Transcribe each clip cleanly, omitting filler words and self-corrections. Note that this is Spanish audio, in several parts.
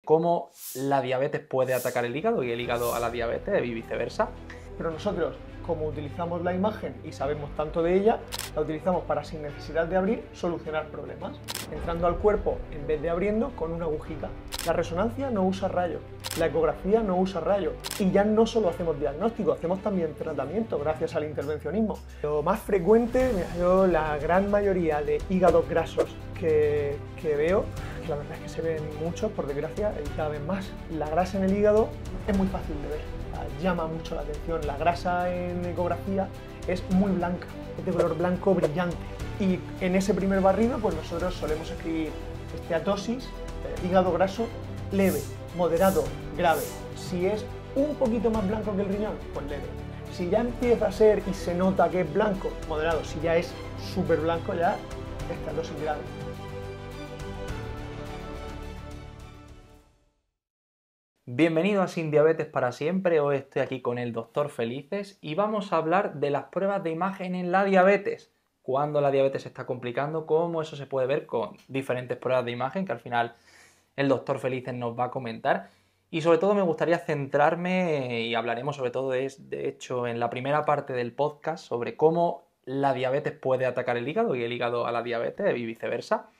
cómo la diabetes puede atacar el hígado y el hígado a la diabetes y viceversa. Pero nosotros, como utilizamos la imagen y sabemos tanto de ella, la utilizamos para, sin necesidad de abrir, solucionar problemas, entrando al cuerpo en vez de abriendo con una agujita. La resonancia no usa rayo, la ecografía no usa rayo, y ya no solo hacemos diagnóstico, hacemos también tratamiento gracias al intervencionismo. Lo más frecuente, yo la gran mayoría de hígados grasos que veo, la verdad es que se ven muchos, por desgracia, y cada vez más. La grasa en el hígado es muy fácil de ver, llama mucho la atención. La grasa en ecografía es muy blanca, es de color blanco brillante. Y en ese primer barrido, pues nosotros solemos escribir esteatosis, hígado graso leve, moderado, grave. Si es un poquito más blanco que el riñón, pues leve. Si ya empieza a ser y se nota que es blanco, moderado. Si ya es súper blanco, ya esteatosis grave. Bienvenido a Sin Diabetes para Siempre. Hoy estoy aquí con el Dr. Felices y vamos a hablar de las pruebas de imagen en la diabetes. Cuando la diabetes se está complicando, cómo eso se puede ver con diferentes pruebas de imagen que al final el Dr. Felices nos va a comentar. Y sobre todo me gustaría centrarme, y hablaremos sobre todo de hecho en la primera parte del podcast, sobre cómo la diabetes puede atacar el hígado y el hígado a la diabetes y viceversa.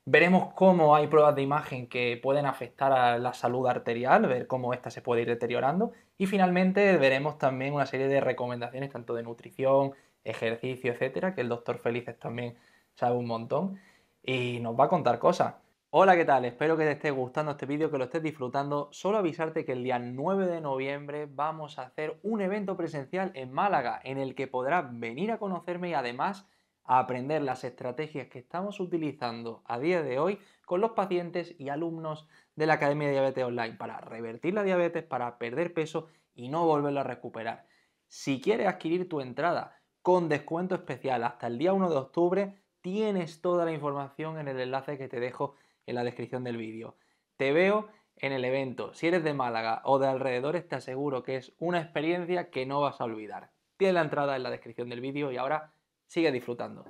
Veremos cómo hay pruebas de imagen que pueden afectar a la salud arterial, ver cómo ésta se puede ir deteriorando y finalmente veremos también una serie de recomendaciones tanto de nutrición, ejercicio, etcétera, que el Dr. Felices también sabe un montón y nos va a contar cosas. Hola, ¿qué tal? Espero que te esté gustando este vídeo, que lo estés disfrutando. Solo avisarte que el día 9 de noviembre vamos a hacer un evento presencial en Málaga en el que podrás venir a conocerme y además a aprender las estrategias que estamos utilizando a día de hoy con los pacientes y alumnos de la Academia de Diabetes Online para revertir la diabetes, para perder peso y no volverlo a recuperar. Si quieres adquirir tu entrada con descuento especial hasta el día 1 de octubre, tienes toda la información en el enlace que te dejo en la descripción del vídeo. Te veo en el evento. Si eres de Málaga o de alrededores, te aseguro que es una experiencia que no vas a olvidar. Tienes la entrada en la descripción del vídeo y ahora sigue disfrutando.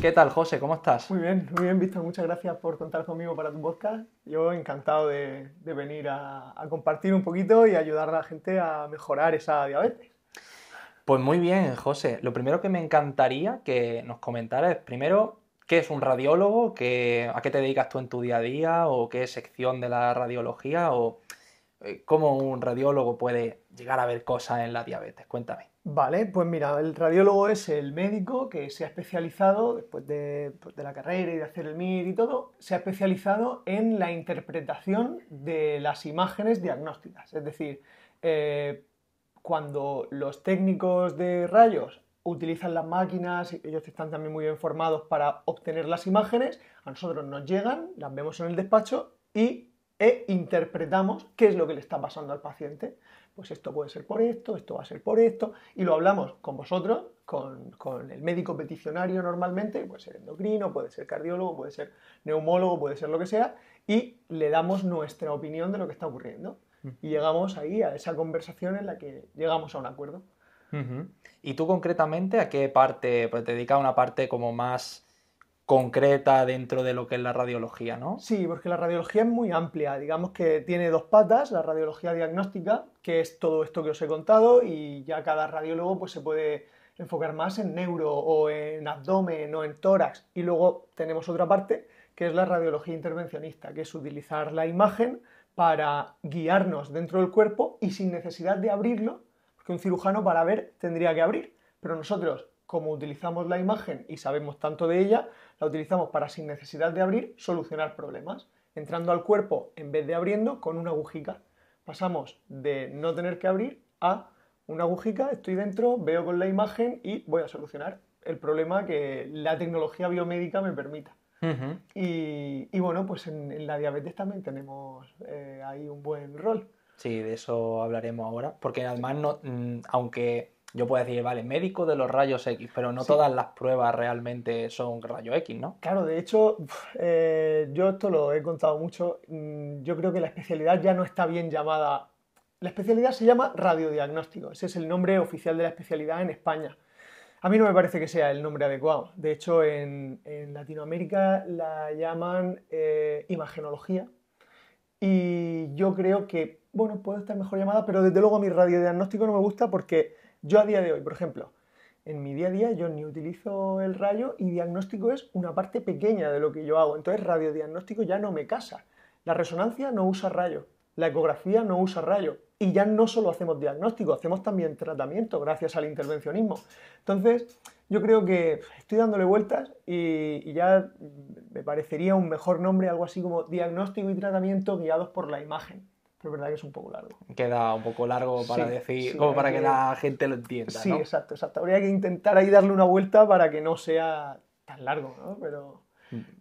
¿Qué tal, José? ¿Cómo estás? Muy bien, Víctor. Muchas gracias por contar conmigo para tu podcast. Yo encantado de venir a compartir un poquito y ayudar a la gente a mejorar esa diabetes. Pues muy bien, José. Lo primero que me encantaría que nos comentaras es, primero, ¿qué es un radiólogo? ¿A qué te dedicas tú en tu día a día? ¿O qué sección de la radiología? ¿O cómo un radiólogo puede llegar a ver cosas en la diabetes? Cuéntame. Vale, pues mira, el radiólogo es el médico que se ha especializado, después de la carrera y de hacer el MIR y todo, se ha especializado en la interpretación de las imágenes diagnósticas. Es decir, cuando los técnicos de rayos utilizan las máquinas, ellos están también muy bien formados para obtener las imágenes, a nosotros nos llegan, las vemos en el despacho e interpretamos qué es lo que le está pasando al paciente. Pues esto puede ser por esto va a ser por esto, y lo hablamos con vosotros, con el médico peticionario normalmente, puede ser endocrino, puede ser cardiólogo, puede ser neumólogo, puede ser lo que sea, y le damos nuestra opinión de lo que está ocurriendo. Y llegamos ahí a esa conversación en la que llegamos a un acuerdo. ¿Y tú concretamente a qué parte? Pues te dedicas a una parte como más concreta dentro de lo que es la radiología, ¿no? Sí, porque la radiología es muy amplia, digamos que tiene dos patas, la radiología diagnóstica, que es todo esto que os he contado, y ya cada radiólogo pues, se puede enfocar más en neuro o en abdomen o en tórax, y luego tenemos otra parte que es la radiología intervencionista, que es utilizar la imagen para guiarnos dentro del cuerpo y sin necesidad de abrirlo, porque un cirujano para ver tendría que abrir, pero nosotros, como utilizamos la imagen y sabemos tanto de ella, la utilizamos para, sin necesidad de abrir, solucionar problemas, entrando al cuerpo en vez de abriendo con una agujica. Pasamos de no tener que abrir a una agujica, estoy dentro, veo con la imagen y voy a solucionar el problema que la tecnología biomédica me permita. Y bueno, pues en la diabetes también tenemos ahí un buen rol. Sí, de eso hablaremos ahora, porque además, no, aunque yo puedo decir, vale, médico de los rayos X, pero no todas las pruebas realmente son rayos X, ¿no? Claro, de hecho, yo esto lo he contado mucho, yo creo que la especialidad ya no está bien llamada. La especialidad se llama radiodiagnóstico, ese es el nombre oficial de la especialidad en España. A mí no me parece que sea el nombre adecuado. De hecho, en Latinoamérica la llaman imagenología y yo creo que, bueno, puede estar mejor llamada, pero desde luego mi radiodiagnóstico no me gusta porque yo a día de hoy, por ejemplo, en mi día a día yo ni utilizo el rayo y diagnóstico es una parte pequeña de lo que yo hago. Entonces radiodiagnóstico ya no me casa. La resonancia no usa rayo, la ecografía no usa rayo. Y ya no solo hacemos diagnóstico, hacemos también tratamiento gracias al intervencionismo. Entonces yo creo que estoy dándole vueltas y ya me parecería un mejor nombre, algo así como diagnóstico y tratamiento guiados por la imagen. Pero es verdad que es un poco largo. Queda un poco largo para Sí, decir, sí, como hay para que que... la gente lo entienda, Sí, ¿no? exacto, exacto. Habría que intentar ahí darle una vuelta para que no sea tan largo, ¿no?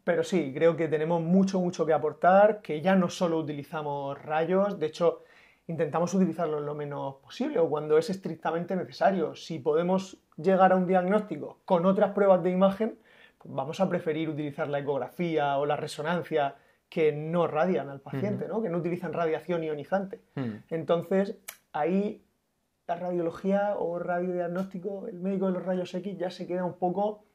Pero sí, creo que tenemos mucho, mucho que aportar, que ya no solo utilizamos rayos, de hecho, intentamos utilizarlos lo menos posible o cuando es estrictamente necesario. Si podemos llegar a un diagnóstico con otras pruebas de imagen, pues vamos a preferir utilizar la ecografía o la resonancia que no radian al paciente, ¿no? Que no utilizan radiación ionizante. Entonces, ahí la radiología o radiodiagnóstico, el médico de los rayos X ya se queda un poco,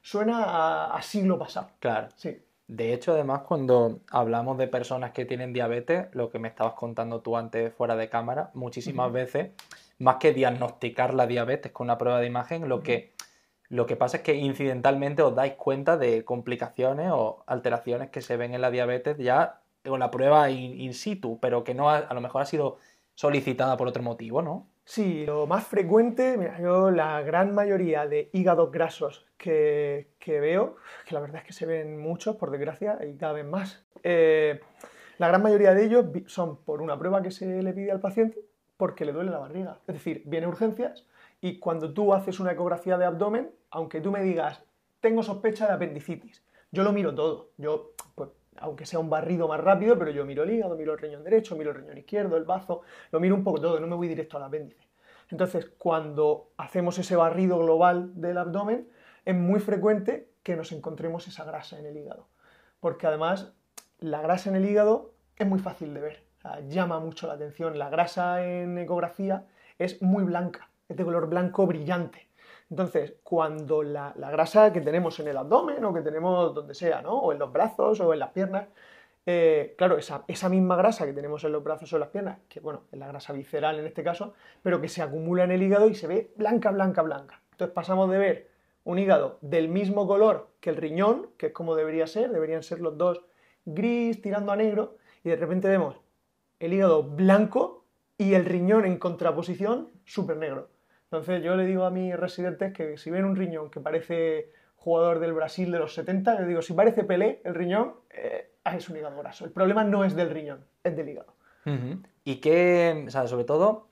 suena a siglo pasado. Claro. Sí. De hecho, además, cuando hablamos de personas que tienen diabetes, lo que me estabas contando tú antes fuera de cámara, muchísimas veces, más que diagnosticar la diabetes con una prueba de imagen, lo que pasa es que incidentalmente os dais cuenta de complicaciones o alteraciones que se ven en la diabetes ya con la prueba in situ, pero que no a lo mejor ha sido solicitada por otro motivo, ¿no? Sí, lo más frecuente, mira, yo la gran mayoría de hígados grasos que veo, que la verdad es que se ven muchos, por desgracia, y cada vez más, la gran mayoría de ellos son por una prueba que se le pide al paciente porque le duele la barriga. Es decir, viene a urgencias y cuando tú haces una ecografía de abdomen, aunque tú me digas, tengo sospecha de apendicitis, yo lo miro todo. Yo, pues, aunque sea un barrido más rápido, pero yo miro el hígado, miro el riñón derecho, miro el riñón izquierdo, el bazo, lo miro un poco todo, no me voy directo al apéndice. Entonces, cuando hacemos ese barrido global del abdomen, es muy frecuente que nos encontremos esa grasa en el hígado. Porque además, la grasa en el hígado es muy fácil de ver, o sea, llama mucho la atención. La grasa en ecografía es muy blanca, es de color blanco brillante. Entonces, cuando la grasa que tenemos en el abdomen o que tenemos donde sea, ¿no? O en los brazos o en las piernas, claro, esa misma grasa que tenemos en los brazos o en las piernas, que bueno, es la grasa visceral en este caso, pero que se acumula en el hígado y se ve blanca, blanca, blanca. Entonces pasamos de ver un hígado del mismo color que el riñón, que es como debería ser, deberían ser los dos gris tirando a negro, y de repente vemos el hígado blanco y el riñón en contraposición súper negro. Entonces yo le digo a mis residentes que si ven un riñón que parece jugador del Brasil de los 70, les digo, si parece Pelé el riñón, es un hígado graso. El problema no es del riñón, es del hígado. Y que, o sea, sobre todo,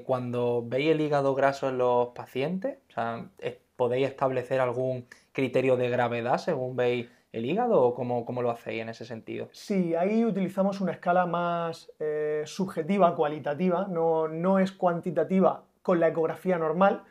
cuando veis el hígado graso en los pacientes, o sea, ¿podéis establecer algún criterio de gravedad según veis el hígado o cómo lo hacéis en ese sentido? Sí, ahí utilizamos una escala más subjetiva, cualitativa, no es cuantitativa con la ecografía normal.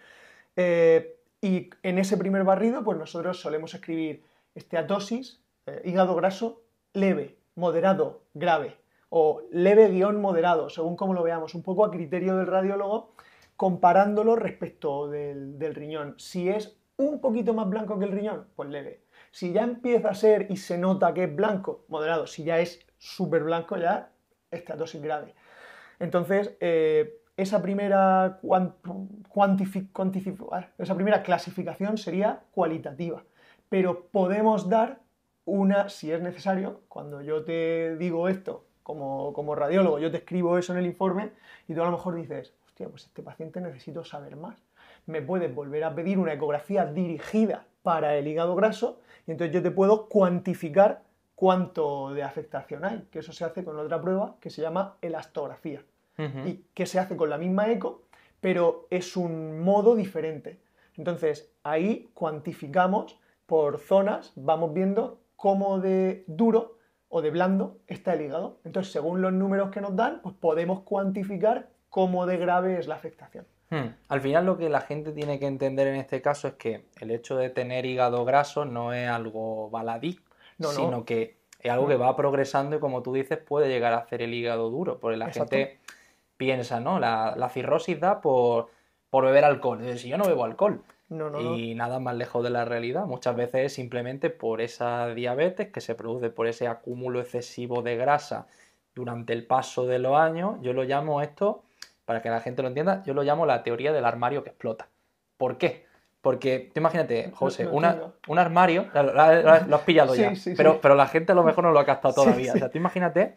Y en ese primer barrido, pues nosotros solemos escribir esteatosis, hígado graso, leve, moderado, grave, o leve-moderado, según como lo veamos, un poco a criterio del radiólogo, comparándolo respecto del riñón. Si es un poquito más blanco que el riñón, pues leve. Si ya empieza a ser y se nota que es blanco, moderado. Si ya es súper blanco, ya esteatosis grave. Entonces, esa primera esa primera clasificación sería cualitativa, pero podemos dar una, si es necesario, cuando yo te digo esto como radiólogo, yo te escribo eso en el informe y tú a lo mejor dices, hostia, pues este paciente necesito saber más. Me puedes volver a pedir una ecografía dirigida para el hígado graso y entonces yo te puedo cuantificar cuánto de afectación hay, que eso se hace con otra prueba que se llama elastografía y que se hace con la misma eco, pero es un modo diferente. Entonces ahí cuantificamos por zonas, vamos viendo cómo de duro o de blando está el hígado. Entonces, según los números que nos dan, pues podemos cuantificar cómo de grave es la afectación. Al final lo que la gente tiene que entender en este caso es que el hecho de tener hígado graso no es algo baladí, sino que es algo que va progresando y como tú dices puede llegar a hacer el hígado duro, porque la gente piensa, ¿no? La cirrosis da por beber alcohol. Si yo no bebo alcohol. Y nada más lejos de la realidad. Muchas veces es simplemente por esa diabetes que se produce por ese acúmulo excesivo de grasa durante el paso de los años, yo lo llamo esto, para que la gente lo entienda, yo lo llamo la teoría del armario que explota. ¿Por qué? Porque tú imagínate, José, un armario, lo has pillado ya, Sí. pero la gente a lo mejor no lo ha captado todavía. Sí. O sea, tú imagínate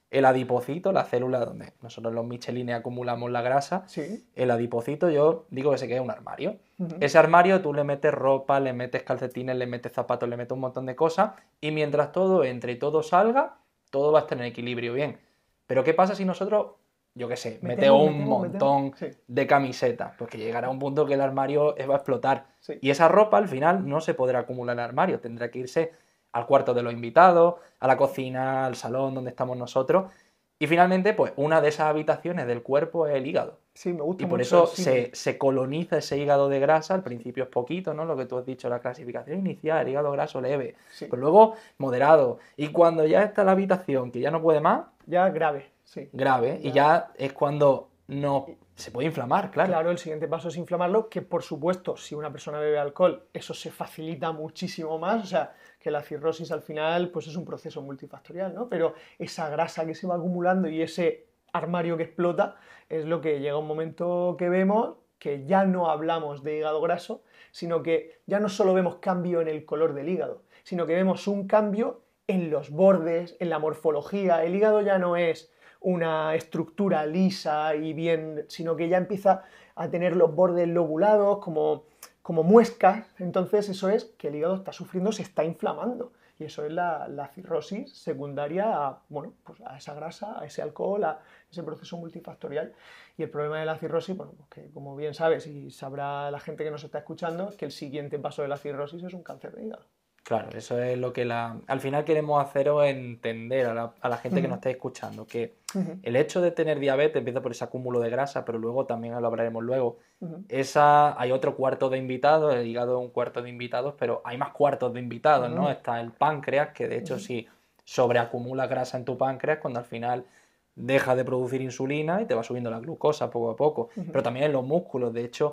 el adipocito, la célula donde nosotros los michelines acumulamos la grasa, Sí. el adipocito yo digo que se queda un armario. Ese armario tú le metes ropa, le metes calcetines, le metes zapatos, le metes un montón de cosas y mientras todo entre y todo salga, todo va a estar en equilibrio bien. Pero ¿qué pasa si nosotros, yo qué sé, metemos un montón de camisetas? Pues que llegará un punto que el armario va a explotar. Sí. Y esa ropa al final no se podrá acumular en el armario, tendrá que irse al cuarto de los invitados, a la cocina, al salón donde estamos nosotros. Y finalmente, pues una de esas habitaciones del cuerpo es el hígado. Sí, me gusta y por mucho eso se coloniza ese hígado de grasa. Al principio es poquito, ¿no? Lo que tú has dicho, la clasificación inicial, el hígado graso leve. Sí. Pero luego moderado. Y cuando ya está la habitación, que ya no puede más, ya grave, sí. Grave. Ya. Y ya es cuando no se puede inflamar, claro. Claro, el siguiente paso es inflamarlo, que por supuesto, si una persona bebe alcohol, eso se facilita muchísimo más. O sea, que la cirrosis al final pues es un proceso multifactorial, ¿no? Pero esa grasa que se va acumulando y ese armario que explota es lo que llega un momento que vemos que ya no hablamos de hígado graso, sino que ya no solo vemos cambio en el color del hígado, sino que vemos un cambio en los bordes, en la morfología. El hígado ya no es una estructura lisa y bien, sino que ya empieza a tener los bordes lobulados como muescas. Entonces eso es que el hígado está sufriendo, se está inflamando. Y eso es la cirrosis secundaria a, bueno, pues a esa grasa, a ese alcohol, a ese proceso multifactorial. Y el problema de la cirrosis, bueno, pues que como bien sabes y sabrá la gente que nos está escuchando, que el siguiente paso de la cirrosis es un cáncer de hígado. Claro, eso es lo que al final queremos haceros entender a la gente que nos está escuchando, que el hecho de tener diabetes empieza por ese acúmulo de grasa, pero luego también lo hablaremos luego. Hay otro cuarto de invitados, el hígado es un cuarto de invitados, pero hay más cuartos de invitados, ¿no? Está el páncreas, que de hecho si sobreacumula grasa en tu páncreas, cuando al final deja de producir insulina y te va subiendo la glucosa poco a poco. Pero también en los músculos, de hecho,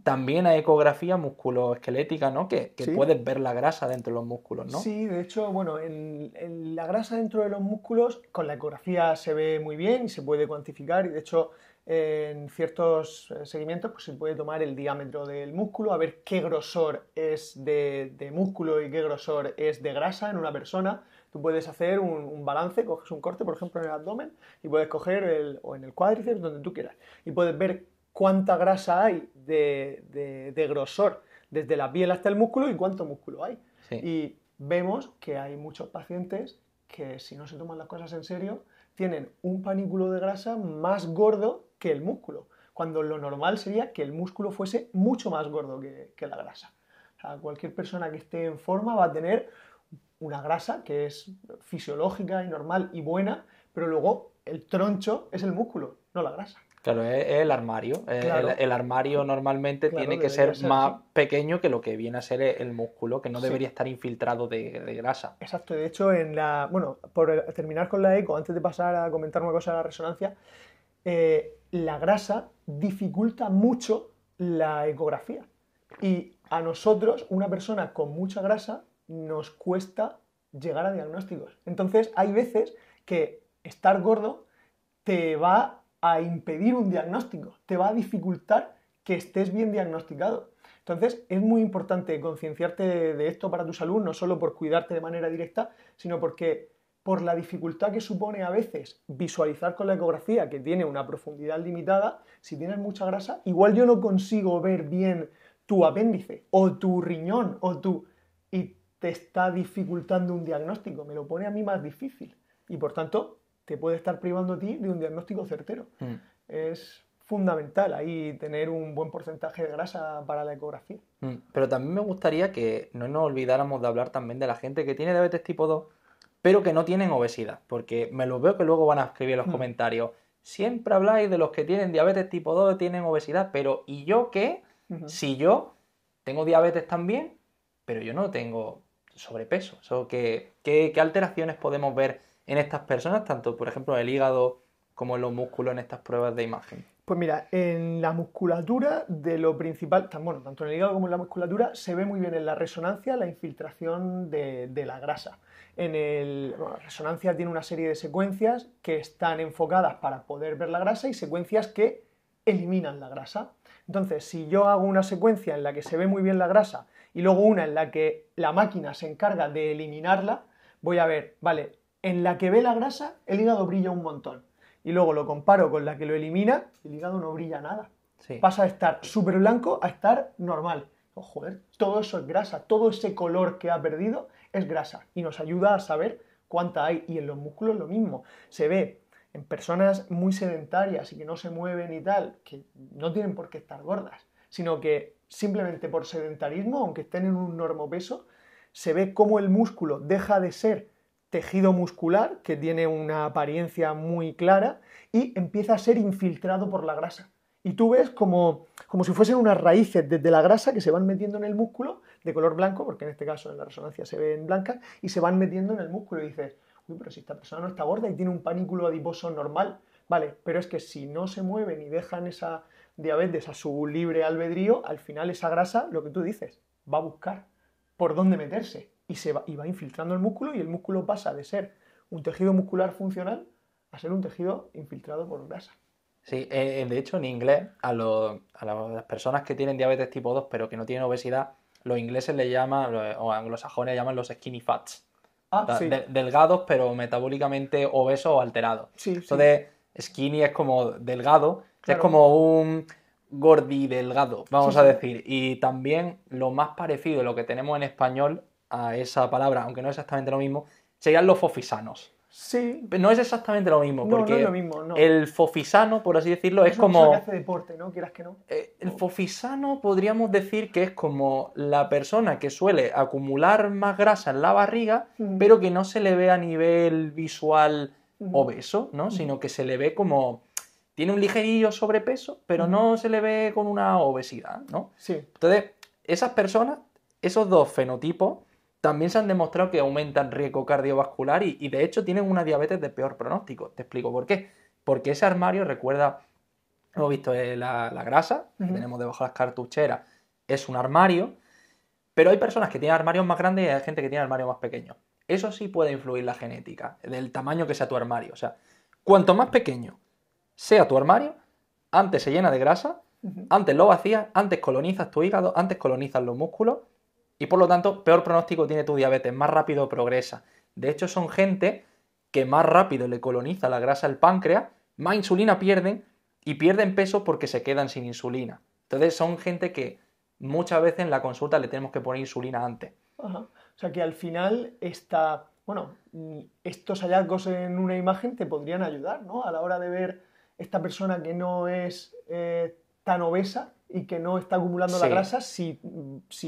también hay ecografía musculoesquelética, ¿no? Que ¿Sí? Puedes ver la grasa dentro de los músculos, ¿no? Sí, de hecho, bueno, en la grasa dentro de los músculos con la ecografía se ve muy bien y se puede cuantificar y de hecho en ciertos seguimientos pues se puede tomar el diámetro del músculo, a ver qué grosor es de músculo y qué grosor es de grasa en una persona. Tú puedes hacer un balance, coges un corte, por ejemplo, en el abdomen y puedes coger o en el cuádriceps, donde tú quieras, y puedes ver cuánta grasa hay de grosor desde la piel hasta el músculo y cuánto músculo hay. Sí. Y vemos que hay muchos pacientes que si no se toman las cosas en serio tienen un panículo de grasa más gordo que el músculo, cuando lo normal sería que el músculo fuese mucho más gordo que la grasa. O sea, cualquier persona que esté en forma va a tener una grasa que es fisiológica y normal y buena, pero luego el troncho es el músculo, no la grasa. Claro, es el armario. Claro. El armario normalmente tiene que ser más pequeño que lo que viene a ser el músculo, que no debería estar infiltrado de grasa. Exacto, de hecho, bueno, por terminar con la eco, antes de pasar a comentar una cosa de la resonancia, la grasa dificulta mucho la ecografía. Y a nosotros, una persona con mucha grasa, nos cuesta llegar a diagnósticos. Entonces, hay veces que estar gordo te va a impedir un diagnóstico, te va a dificultar que estés bien diagnosticado. Entonces, es muy importante concienciarte de esto para tu salud, no solo por cuidarte de manera directa, sino porque por la dificultad que supone a veces visualizar con la ecografía, que tiene una profundidad limitada, si tienes mucha grasa, igual yo no consigo ver bien tu apéndice o tu riñón y te está dificultando un diagnóstico, me lo pone a mí más difícil y por tanto te puede estar privando a ti de un diagnóstico certero. Es fundamental ahí tener un buen porcentaje de grasa para la ecografía. Pero también me gustaría que no nos olvidáramos de hablar también de la gente que tiene diabetes tipo 2, pero que no tienen obesidad, porque me lo veo que luego van a escribir en los comentarios. Siempre habláis de los que tienen diabetes tipo 2 tienen obesidad, pero ¿y yo qué? Si yo tengo diabetes también, pero yo no tengo sobrepeso. ¿Qué alteraciones podemos ver en estas personas, tanto por ejemplo en el hígado como en los músculos en estas pruebas de imagen? Pues mira, en la musculatura de lo principal, bueno, tanto en el hígado como en la musculatura, se ve muy bien en la resonancia la infiltración de la grasa. La resonancia tiene una serie de secuencias que están enfocadas para poder ver la grasa y secuencias que eliminan la grasa. Entonces, si yo hago una secuencia en la que se ve muy bien la grasa y luego una en la que la máquina se encarga de eliminarla, voy a ver, vale, en la que ve la grasa, el hígado brilla un montón. Y luego lo comparo con la que lo elimina, el hígado no brilla nada. Sí. Pasa de estar súper blanco a estar normal. Oh, joder, todo eso es grasa, todo ese color que ha perdido es grasa y nos ayuda a saber cuánta hay. Y en los músculos lo mismo. Se ve en personas muy sedentarias y que no se mueven y tal, que no tienen por qué estar gordas, sino que simplemente por sedentarismo, aunque estén en un normopeso, se ve cómo el músculo deja de ser tejido muscular, que tiene una apariencia muy clara, y empieza a ser infiltrado por la grasa. Y tú ves como si fuesen unas raíces desde la grasa que se van metiendo en el músculo, de color blanco, porque en este caso en la resonancia se ven blancas, y se van metiendo en el músculo. Y dices, uy, pero si esta persona no está gorda y tiene un panículo adiposo normal. Vale, pero es que si no se mueven y dejan esa diabetes a su libre albedrío, al final esa grasa, lo que tú dices, va a buscar por dónde meterse y va infiltrando el músculo y el músculo pasa de ser un tejido muscular funcional a ser un tejido infiltrado por grasa. Sí, de hecho en inglés a las personas que tienen diabetes tipo 2 pero que no tienen obesidad, los ingleses le llaman, o anglosajones le llaman los skinny fats. Sí. Delgados pero metabólicamente obesos o alterados. Sí, Entonces, skinny es como delgado, claro. Es como un gordi delgado, vamos Sí, a sí. decir. Y también lo más parecido, lo que tenemos en español a esa palabra, aunque no es exactamente lo mismo, serían los fofisanos. Sí. No es exactamente lo mismo, No, porque no es lo mismo, no. el fofisano, por así decirlo, es una persona como... que hace deporte, ¿no? Quieras que no. El fofisano podríamos decir que es como la persona que suele acumular más grasa en la barriga, pero que no se le ve a nivel visual obeso, ¿no? Sino que se le ve como... Tiene un ligerillo sobrepeso, pero no se le ve con una obesidad, ¿no? Sí. Entonces, esas personas, esos dos fenotipos, también se han demostrado que aumentan riesgo cardiovascular y de hecho tienen una diabetes de peor pronóstico. Te explico por qué. Porque ese armario, recuerda, hemos visto la grasa que tenemos debajo de las cartucheras, es un armario, pero hay personas que tienen armarios más grandes y hay gente que tiene armarios más pequeños. Eso sí puede influir la genética, del tamaño que sea tu armario. O sea, cuanto más pequeño sea tu armario, antes se llena de grasa, antes lo vacías, antes colonizas tu hígado, antes colonizas los músculos y por lo tanto peor pronóstico tiene tu diabetes, más rápido progresa. De hecho son gente que más rápido le coloniza la grasa al páncreas, más insulina pierden y pierden peso porque se quedan sin insulina. Entonces son gente que muchas veces en la consulta le tenemos que poner insulina antes. Ajá. O sea que al final estos hallazgos en una imagen te podrían ayudar, ¿no? A la hora de ver esta persona que no es tan obesa y que no está acumulando la grasa, si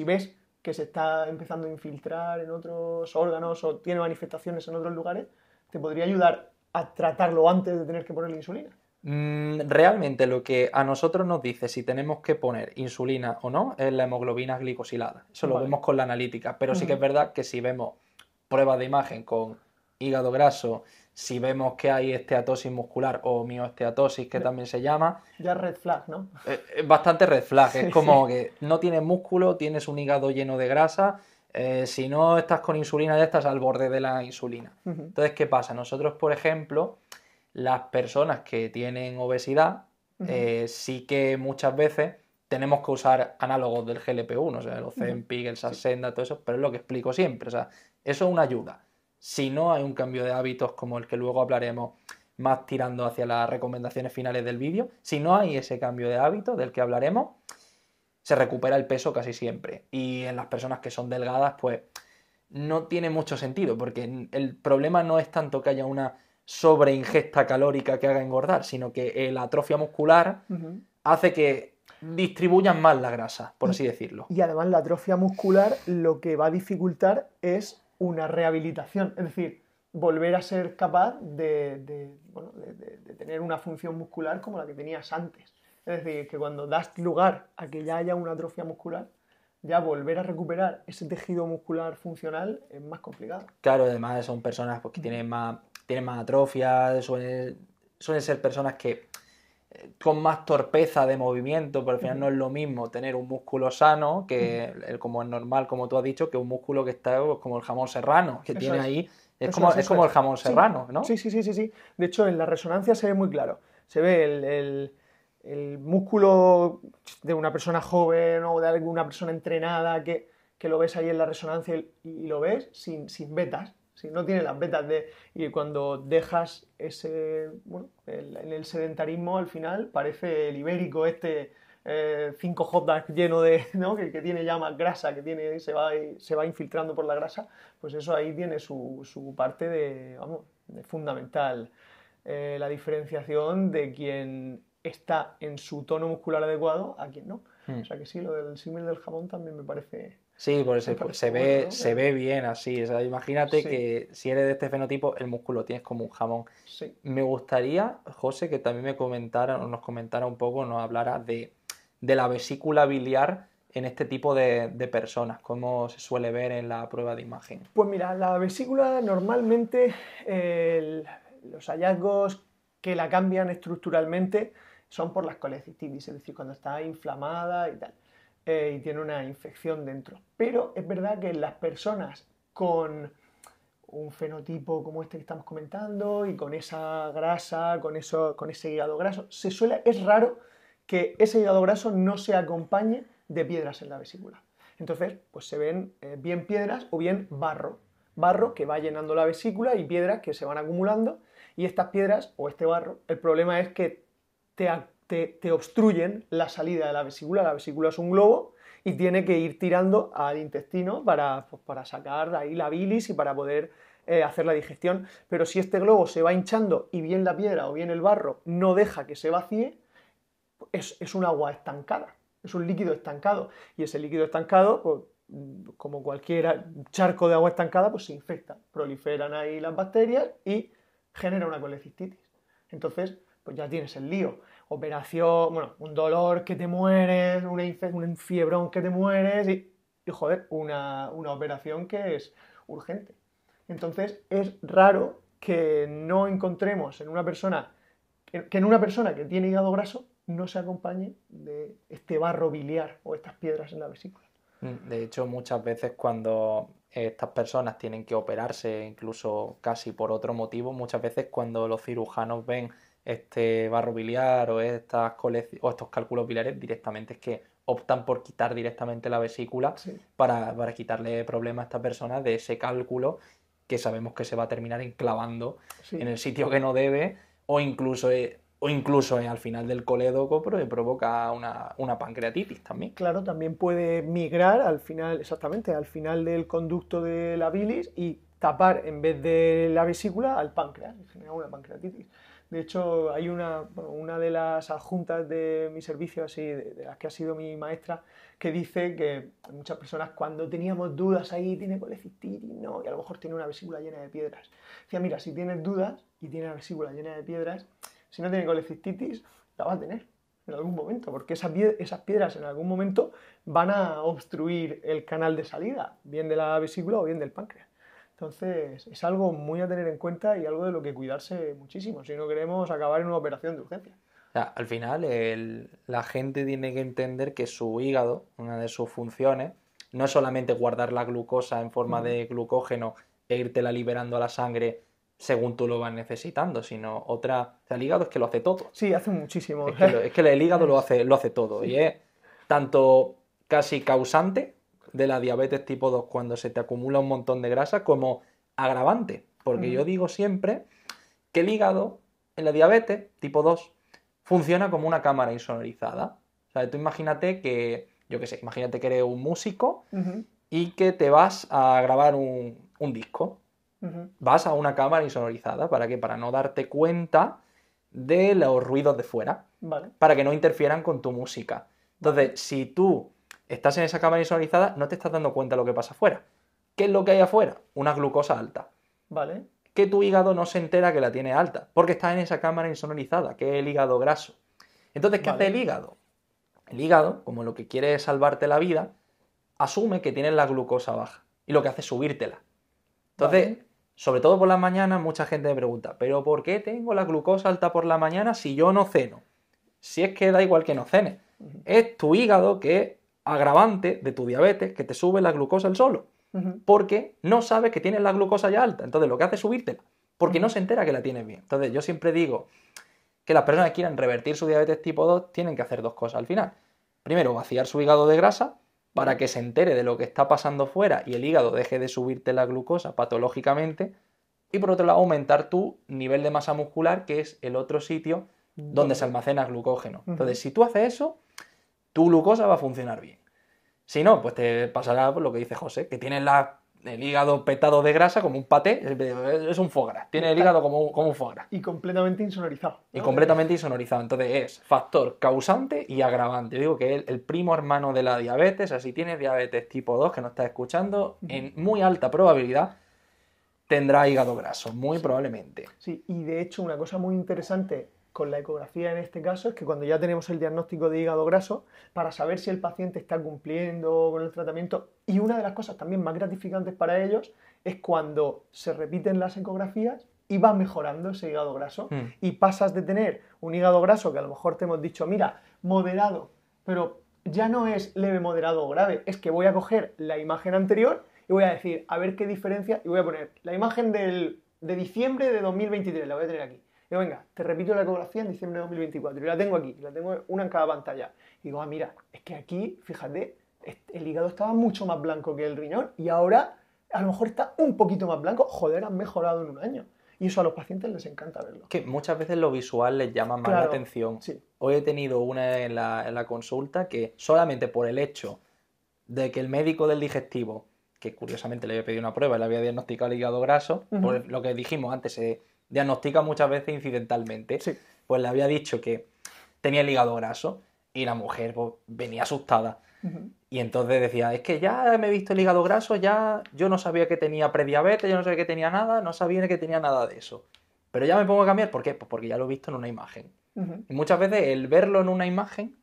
ves que se está empezando a infiltrar en otros órganos o tiene manifestaciones en otros lugares, te podría ayudar a tratarlo antes de tener que ponerle insulina. Realmente lo que a nosotros nos dice si tenemos que poner insulina o no es la hemoglobina glicosilada. Eso lo vemos con la analítica, pero sí que es verdad que si vemos pruebas de imagen con hígado graso, si vemos que hay esteatosis muscular o mioesteatosis, que también se llama... Ya red flag, ¿no? Es bastante red flag, es como que no tienes músculo, tienes un hígado lleno de grasa, si no estás con insulina ya estás al borde de la insulina. Entonces, ¿qué pasa? Nosotros, por ejemplo, las personas que tienen obesidad, sí que muchas veces tenemos que usar análogos del GLP-1, o sea, el Ozempic, el Saxenda, todo eso, pero es lo que explico siempre, o sea, eso es una ayuda. Si no hay un cambio de hábitos como el que luego hablaremos, más tirando hacia las recomendaciones finales del vídeo, si no hay ese cambio de hábito del que hablaremos, se recupera el peso casi siempre. Y en las personas que son delgadas, pues no tiene mucho sentido, porque el problema no es tanto que haya una sobreingesta calórica que haga engordar, sino que la atrofia muscular hace que distribuyan más la grasa, por así decirlo. Y además la atrofia muscular lo que va a dificultar es una rehabilitación, es decir, volver a ser capaz de tener una función muscular como la que tenías antes. Es decir, que cuando das lugar a que ya haya una atrofia muscular, ya volver a recuperar ese tejido muscular funcional es más complicado. Claro, además son personas pues, que tienen más atrofia, suelen ser personas que con más torpeza de movimiento, pero al final no es lo mismo tener un músculo sano, que como es normal, como tú has dicho, que un músculo que está pues, como el jamón serrano, que Eso tiene es. ahí, Eso es, es eso como el es. jamón Sí, serrano, ¿no? sí. De hecho, en la resonancia se ve muy claro. Se ve el músculo de una persona joven o de alguna persona entrenada que lo ves ahí en la resonancia y lo ves sin vetas. No tiene las vetas y cuando dejas en el sedentarismo al final parece el ibérico este 5 hot dogs lleno de, ¿no? que tiene ya más grasa, se va infiltrando por la grasa, pues eso ahí tiene su parte de fundamental. La diferenciación de quien está en su tono muscular adecuado a quien no. O sea que sí, lo del símil del jamón también me parece... Sí, porque Me parece bueno, ¿no? se ve bien así. O sea, imagínate Sí, que si eres de este fenotipo, el músculo tienes como un jamón. sí. Me gustaría, José, que también me comentara o nos comentara un poco, nos hablara de la vesícula biliar en este tipo de personas, cómo se suele ver en la prueba de imagen. Pues mira, la vesícula normalmente, los hallazgos que la cambian estructuralmente son por las colecistitis, es decir, cuando está inflamada y tal, y tiene una infección dentro. Pero es verdad que en las personas con un fenotipo como este que estamos comentando y con esa grasa, con ese hígado graso, es raro que ese hígado graso no se acompañe de piedras en la vesícula. Entonces, pues se ven bien piedras o bien barro que va llenando la vesícula y piedras que se van acumulando y estas piedras o este barro, el problema es que te obstruyen la salida de la vesícula es un globo y tiene que ir tirando al intestino para sacar ahí la bilis y para poder hacer la digestión, pero si este globo se va hinchando y bien la piedra o bien el barro no deja que se vacíe, es un agua estancada, es un líquido estancado y ese líquido estancado, pues, como cualquier charco de agua estancada, pues se infecta, proliferan ahí las bacterias y genera una colecistitis. Entonces, pues ya tienes el lío. Operación, bueno, un dolor que te mueres, un fiebrón que te mueres y joder, una operación que es urgente. Entonces, es raro que no encontremos en una persona que en una persona que tiene hígado graso no se acompañe de este barro biliar o estas piedras en la vesícula. De hecho, muchas veces cuando estas personas tienen que operarse, incluso casi por otro motivo, muchas veces cuando los cirujanos ven este barro biliar o estos cálculos biliares, directamente es que optan por quitar directamente la vesícula Sí. para quitarle problemas a esta persona de ese cálculo que sabemos que se va a terminar enclavando Sí. en el sitio que no debe o incluso al final del colédoco provoca una pancreatitis también. Claro, también puede migrar al final, exactamente, al final del conducto de la bilis y tapar en vez de la vesícula al páncreas y generar una pancreatitis. De hecho, hay una de las adjuntas de mi servicio, así, de las que ha sido mi maestra, que dice que muchas personas cuando teníamos dudas ahí, tiene colecistitis, no, y a lo mejor tiene una vesícula llena de piedras. Decía, mira, si tienes dudas y tiene la vesícula llena de piedras, si no tiene colecistitis, la va a tener en algún momento, porque esas piedras en algún momento van a obstruir el canal de salida, bien de la vesícula o bien del páncreas. Entonces, es algo muy a tener en cuenta y algo de lo que cuidarse muchísimo, si no queremos acabar en una operación de urgencia. O sea, al final, la gente tiene que entender que su hígado, una de sus funciones, no es solamente guardar la glucosa en forma de glucógeno e írtela liberando a la sangre según tú lo vas necesitando, sino otra... O sea, el hígado es que lo hace todo. Sí, hace muchísimo. Es que el hígado lo hace todo. Y es tanto casi causante de la diabetes tipo 2 cuando se te acumula un montón de grasa como agravante. Porque yo digo siempre que el hígado en la diabetes tipo 2 funciona como una cámara insonorizada. O sea, tú imagínate que, yo qué sé, imagínate que eres un músico y que te vas a grabar un disco. Vas a una cámara insonorizada. ¿Para qué? Para no darte cuenta de los ruidos de fuera. Vale. Para que no interfieran con tu música. Entonces, si tú estás en esa cámara insonorizada, no te estás dando cuenta de lo que pasa afuera. ¿Qué es lo que hay afuera? Una glucosa alta. Vale. Que tu hígado no se entera que la tiene alta, porque está en esa cámara insonorizada, que es el hígado graso. Entonces, ¿qué hace el hígado? El hígado, como lo que quiere es salvarte la vida, asume que tienes la glucosa baja y lo que hace es subírtela. Entonces, sobre todo por las mañanas, mucha gente me pregunta, ¿pero por qué tengo la glucosa alta por la mañana si yo no ceno? Si es que da igual que no cenes. Es tu hígado que es agravante de tu diabetes, que te sube la glucosa el solo. Porque no sabes que tienes la glucosa ya alta. Entonces lo que hace es subírtela. Porque no se entera que la tienes bien. Entonces yo siempre digo que las personas que quieran revertir su diabetes tipo 2 tienen que hacer dos cosas al final. Primero, vaciar su hígado de grasa para que se entere de lo que está pasando fuera y el hígado deje de subirte la glucosa patológicamente. Y por otro lado, aumentar tu nivel de masa muscular, que es el otro sitio donde se almacena glucógeno. Entonces, si tú haces eso, tu glucosa va a funcionar bien. Si no, pues te pasará por lo que dice José, que tienes el hígado petado de grasa como un paté, es un foie gras. Tiene el hígado como un foie gras. Y completamente insonorizado, ¿no? Y completamente insonorizado. Entonces es factor causante y agravante. Yo digo que es el primo hermano de la diabetes. O sea, si tienes diabetes tipo 2 que no estás escuchando, en muy alta probabilidad tendrá hígado graso, muy probablemente. Sí, y de hecho una cosa muy interesante con la ecografía en este caso es que cuando ya tenemos el diagnóstico de hígado graso, para saber si el paciente está cumpliendo con el tratamiento, y una de las cosas también más gratificantes para ellos es cuando se repiten las ecografías y va mejorando ese hígado graso y pasas de tener un hígado graso que a lo mejor te hemos dicho, mira, moderado, pero ya no es leve, moderado o grave, es que voy a coger la imagen anterior y voy a decir, a ver qué diferencia, y voy a poner la imagen de diciembre de 2023, la voy a tener aquí. Digo, venga, te repito la ecografía en diciembre de 2024, y la tengo aquí, la tengo una en cada pantalla. Y digo, mira, es que aquí, fíjate, el hígado estaba mucho más blanco que el riñón, y ahora a lo mejor está un poquito más blanco, joder, han mejorado en un año. Y eso a los pacientes les encanta verlo. Que muchas veces lo visual les llama más la atención. Sí. Hoy he tenido una en la consulta que solamente por el hecho de que el médico del digestivo, que curiosamente le había pedido una prueba y le había diagnosticado el hígado graso, por lo que dijimos antes, se diagnostica muchas veces incidentalmente, pues le había dicho que tenía el hígado graso y la mujer pues, venía asustada. Y entonces decía, es que ya me he visto el hígado graso, ya yo no sabía que tenía prediabetes, yo no sabía que tenía nada, no sabía que tenía nada de eso. Pero ya me pongo a cambiar, ¿por qué? Pues porque ya lo he visto en una imagen. Y muchas veces el verlo en una imagen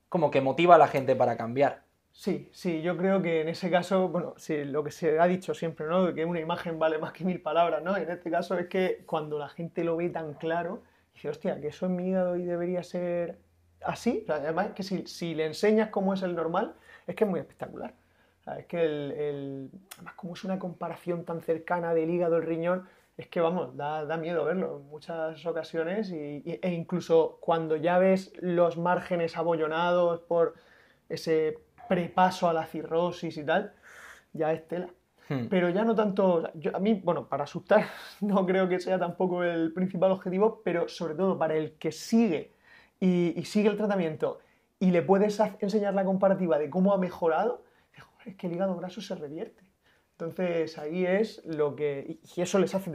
como que motiva a la gente para cambiar. Sí, yo creo que en ese caso, bueno, sí, lo que se ha dicho siempre, ¿no? De que una imagen vale más que 1000 palabras, ¿no? En este caso es que cuando la gente lo ve tan claro, dice, hostia, que eso es mi hígado y debería ser así. O sea, además que si le enseñas cómo es el normal, es que es muy espectacular. O sea, es que además como es una comparación tan cercana del hígado al riñón, es que, vamos, da miedo verlo en muchas ocasiones e incluso cuando ya ves los márgenes abollonados por ese prepaso a la cirrosis y tal, ya es tela. Pero ya no tanto, a mí, bueno, para asustar no creo que sea tampoco el principal objetivo, pero sobre todo para el que sigue y sigue el tratamiento y le puedes enseñar la comparativa de cómo ha mejorado, es que el hígado graso se revierte. Entonces ahí es lo que, y eso les hace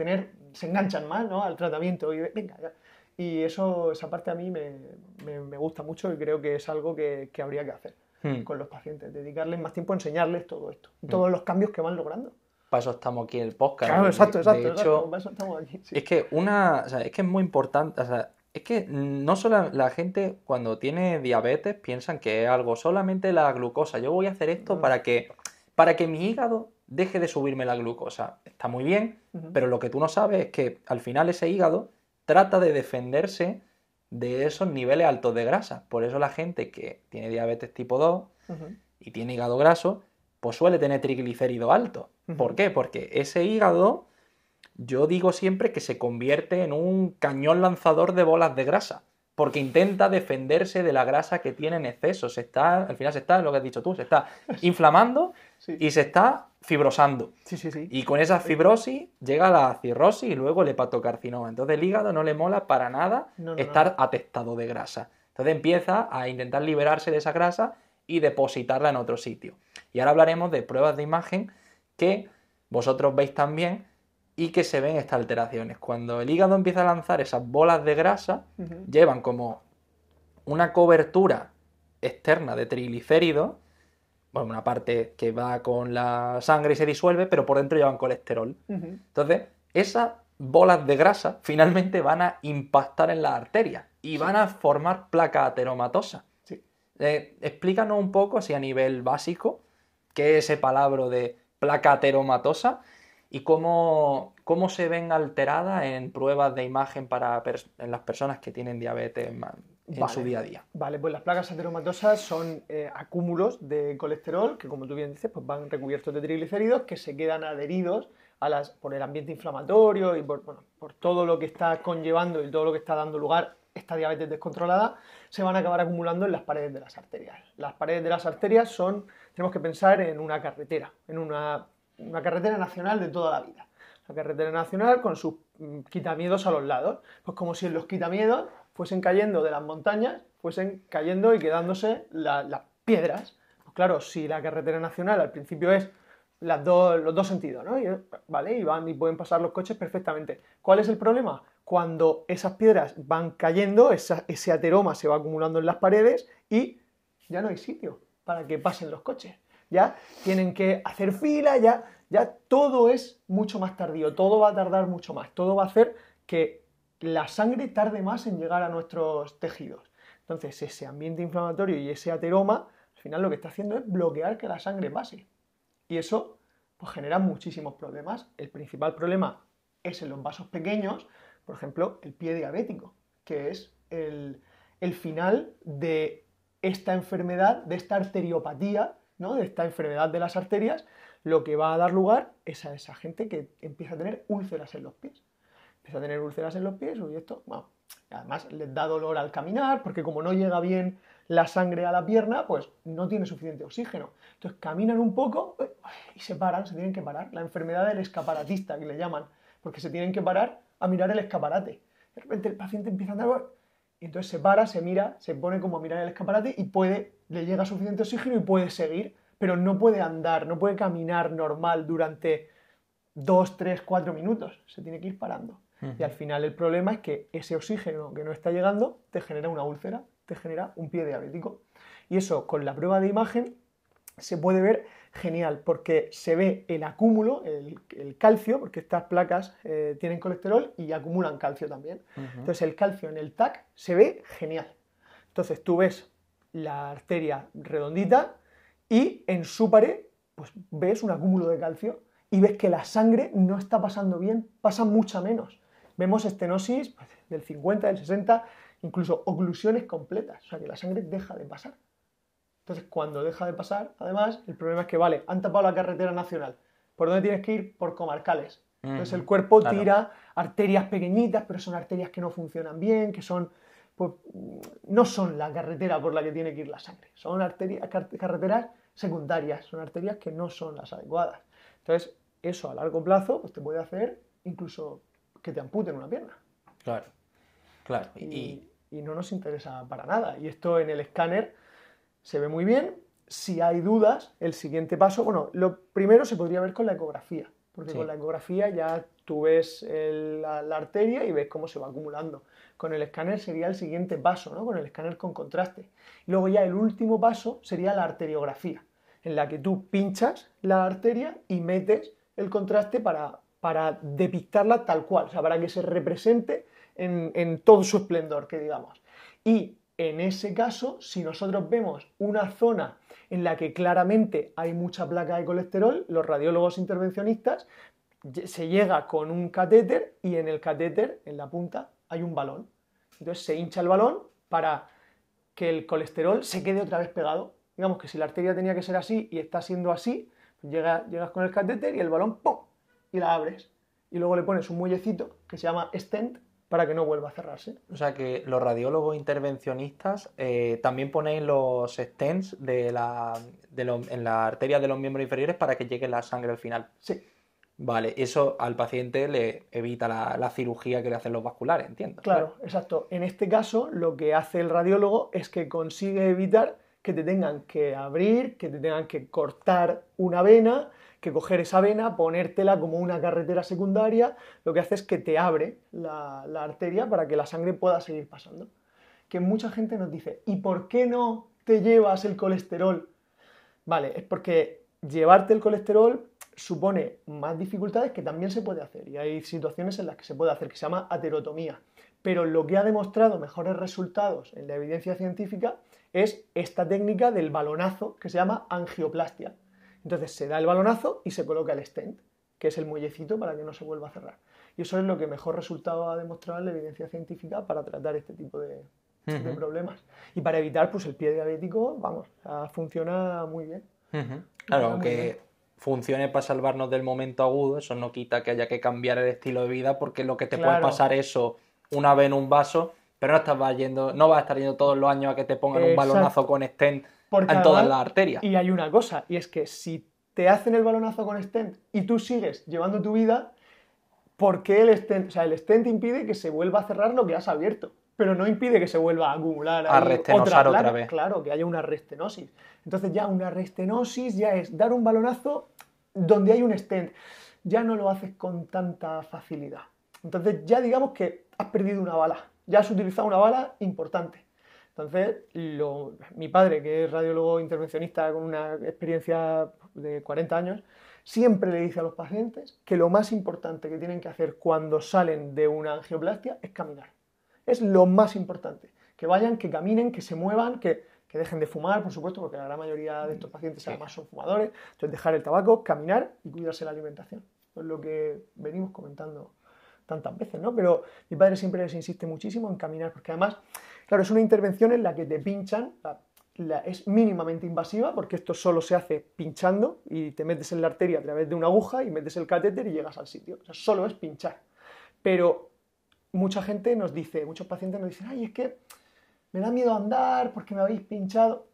se enganchan más, ¿no?, al tratamiento y venga, ya. Y esa parte a mí me gusta mucho y creo que es algo que habría que hacer con los pacientes, dedicarles más tiempo a enseñarles todo esto, todos los cambios que van logrando. Para eso estamos aquí en el podcast. Claro, exacto, de hecho, para eso estamos aquí. Sí. Es que es que es muy importante, o sea, es que no solo la gente cuando tiene diabetes piensan que es algo solamente la glucosa. Yo voy a hacer esto para que mi hígado deje de subirme la glucosa. Está muy bien, pero lo que tú no sabes es que al final ese hígado trata de defenderse de esos niveles altos de grasa. Por eso la gente que tiene diabetes tipo 2 y tiene hígado graso, pues suele tener triglicéridos altos. ¿Por qué? Porque ese hígado, yo digo siempre que se convierte en un cañón lanzador de bolas de grasa, porque intenta defenderse de la grasa que tiene en exceso. Al final se está, lo que has dicho tú, se está inflamando y se está fibrosando. Sí. Y con esa fibrosis llega la cirrosis y luego el hepatocarcinoma. Entonces el hígado no le mola para nada estar atestado de grasa. Entonces empieza a intentar liberarse de esa grasa y depositarla en otro sitio. Y ahora hablaremos de pruebas de imagen que vosotros veis también y que se ven estas alteraciones. Cuando el hígado empieza a lanzar esas bolas de grasa, llevan como una cobertura externa de triglicéridos, bueno, una parte que va con la sangre y se disuelve, pero por dentro llevan colesterol. Entonces, esas bolas de grasa finalmente van a impactar en las arterias y van a formar placa ateromatosa. Explícanos un poco, así a nivel básico, qué es ese palabra de placa ateromatosa y cómo se ven alteradas en pruebas de imagen en las personas que tienen diabetes en su día a día. Vale, pues las placas ateromatosas son acúmulos de colesterol que, como tú bien dices, pues van recubiertos de triglicéridos que se quedan adheridos por el ambiente inflamatorio y por todo lo que está conllevando y todo lo que está dando lugar esta diabetes descontrolada, se van a acabar acumulando en las paredes de las arterias. Las paredes de las arterias tenemos que pensar en una carretera, en una carretera nacional de toda la vida. La carretera nacional con sus quitamiedos a los lados, pues como si en los quitamiedos fuesen cayendo de las montañas, fuesen cayendo y quedándose las piedras. Pues claro, si la carretera nacional al principio es los dos sentidos, ¿no? ¿Vale? Y van y pueden pasar los coches perfectamente. ¿Cuál es el problema? Cuando esas piedras van cayendo, ese ateroma se va acumulando en las paredes y ya no hay sitio para que pasen los coches. Ya tienen que hacer fila, ya todo es mucho más tardío, todo va a tardar mucho más, todo va a hacer que la sangre tarde más en llegar a nuestros tejidos. Entonces, ese ambiente inflamatorio y ese ateroma, al final lo que está haciendo es bloquear que la sangre pase. Y eso pues, genera muchísimos problemas. El principal problema es en los vasos pequeños, por ejemplo, el pie diabético, que es el final de esta enfermedad, de esta arteriopatía, ¿no? De esta enfermedad de las arterias, lo que va a dar lugar es a esa gente que empieza a tener úlceras en los pies. Empieza a tener úlceras en los pies y esto, bueno, además les da dolor al caminar, porque como no llega bien la sangre a la pierna, pues no tiene suficiente oxígeno. Entonces caminan un poco y se tienen que parar. La enfermedad del escaparatista, que le llaman, porque se tienen que parar a mirar el escaparate. De repente el paciente empieza a andar y entonces se para, se mira, se pone como a mirar el escaparate y le llega suficiente oxígeno y puede seguir, pero no puede andar, no puede caminar normal durante 2, 3, 4 minutos. Se tiene que ir parando. Y al final el problema es que ese oxígeno que no está llegando te genera una úlcera, te genera un pie diabético. Y eso con la prueba de imagen se puede ver genial, porque se ve el acúmulo, el calcio, porque estas placas tienen colesterol y acumulan calcio también. Entonces el calcio en el TAC se ve genial. Entonces tú ves la arteria redondita y en su pared pues, ves un acúmulo de calcio y ves que la sangre no está pasando bien, pasa mucha menos. Vemos estenosis pues, del 50, del 60, incluso oclusiones completas, o sea que la sangre deja de pasar. Entonces, cuando deja de pasar, además, el problema es que, vale, han tapado la carretera nacional. ¿Por dónde tienes que ir? Por comarcales. Entonces, el cuerpo tira arterias pequeñitas, pero son arterias que no funcionan bien, que son, pues, no son la carretera por la que tiene que ir la sangre. Son carreteras secundarias, son arterias que no son las adecuadas. Entonces, eso a largo plazo pues, te puede hacer incluso que te amputen una pierna. Claro, claro. Y no nos interesa para nada. Y esto en el escáner se ve muy bien. Si hay dudas, el siguiente paso, bueno, lo primero se podría ver con la ecografía, porque con la ecografía ya tú ves la arteria y ves cómo se va acumulando. Con el escáner sería el siguiente paso, ¿no? Con el escáner con contraste. Y luego ya el último paso sería la arteriografía, en la que tú pinchas la arteria y metes el contraste para depitarla tal cual, o sea, para que se represente en todo su esplendor, que digamos. Y en ese caso, si nosotros vemos una zona en la que claramente hay mucha placa de colesterol, los radiólogos intervencionistas, se llega con un catéter y en el catéter, en la punta, hay un balón. Entonces se hincha el balón para que el colesterol se quede otra vez pegado. Digamos que si la arteria tenía que ser así y está siendo así, pues llegas con el catéter y el balón ¡pum! Y la abres. Y luego le pones un muellecito que se llama stent para que no vuelva a cerrarse. O sea que los radiólogos intervencionistas también ponen los stents en la arteria de los miembros inferiores para que llegue la sangre al final. Sí. Vale, eso al paciente le evita la cirugía que le hacen los vasculares, entiendo. Claro, exacto. En este caso, lo que hace el radiólogo es que consigue evitar que te tengan que abrir, que te tengan que cortar una vena, que coger esa vena, ponértela como una carretera secundaria, lo que hace es que te abre la arteria para que la sangre pueda seguir pasando. Que mucha gente nos dice, ¿y por qué no te llevas el colesterol? Vale, es porque llevarte el colesterol supone más dificultades que también se puede hacer, y hay situaciones en las que se puede hacer, que se llama aterotomía. Pero lo que ha demostrado mejores resultados en la evidencia científica es esta técnica del balonazo que se llama angioplastia. Entonces se da el balonazo y se coloca el stent, que es el muellecito para que no se vuelva a cerrar. Y eso es lo que mejor resultado ha demostrado en la evidencia científica para tratar este tipo de de problemas. Y para evitar, pues el pie diabético, vamos, funciona muy bien. Claro, aunque funcione para salvarnos del momento agudo, eso no quita que haya que cambiar el estilo de vida, porque lo que te puede pasar eso una vez en un vaso, pero no vas a estar yendo todos los años a que te pongan un balonazo con stent en todas las arterias. Y hay una cosa, y es que si te hacen el balonazo con stent y tú sigues llevando tu vida, ¿por qué el stent? O sea, el stent impide que se vuelva a cerrar lo que has abierto, pero no impide que se vuelva a acumular a restenosar otra vez. Claro, que haya una restenosis. Entonces ya una restenosis ya es dar un balonazo donde hay un stent. Ya no lo haces con tanta facilidad. Entonces ya digamos que has perdido una bala. Ya has utilizado una bala importante. Entonces, mi padre, que es radiólogo intervencionista con una experiencia de 40 años, siempre le dice a los pacientes que lo más importante que tienen que hacer cuando salen de una angioplastia es caminar. Es lo más importante. Que vayan, que caminen, que se muevan, que dejen de fumar, por supuesto, porque la gran mayoría de estos pacientes además son fumadores. Entonces, dejar el tabaco, caminar y cuidarse la alimentación. Es lo que venimos comentando tantas veces, ¿no? Pero mi padre siempre les insiste muchísimo en caminar, porque además, claro, es una intervención en la que te pinchan, es mínimamente invasiva, porque esto solo se hace pinchando y te metes en la arteria a través de una aguja y metes el catéter y llegas al sitio. O sea, solo es pinchar. Pero mucha gente nos dice, muchos pacientes nos dicen, ay, es que me da miedo andar porque me habéis pinchado.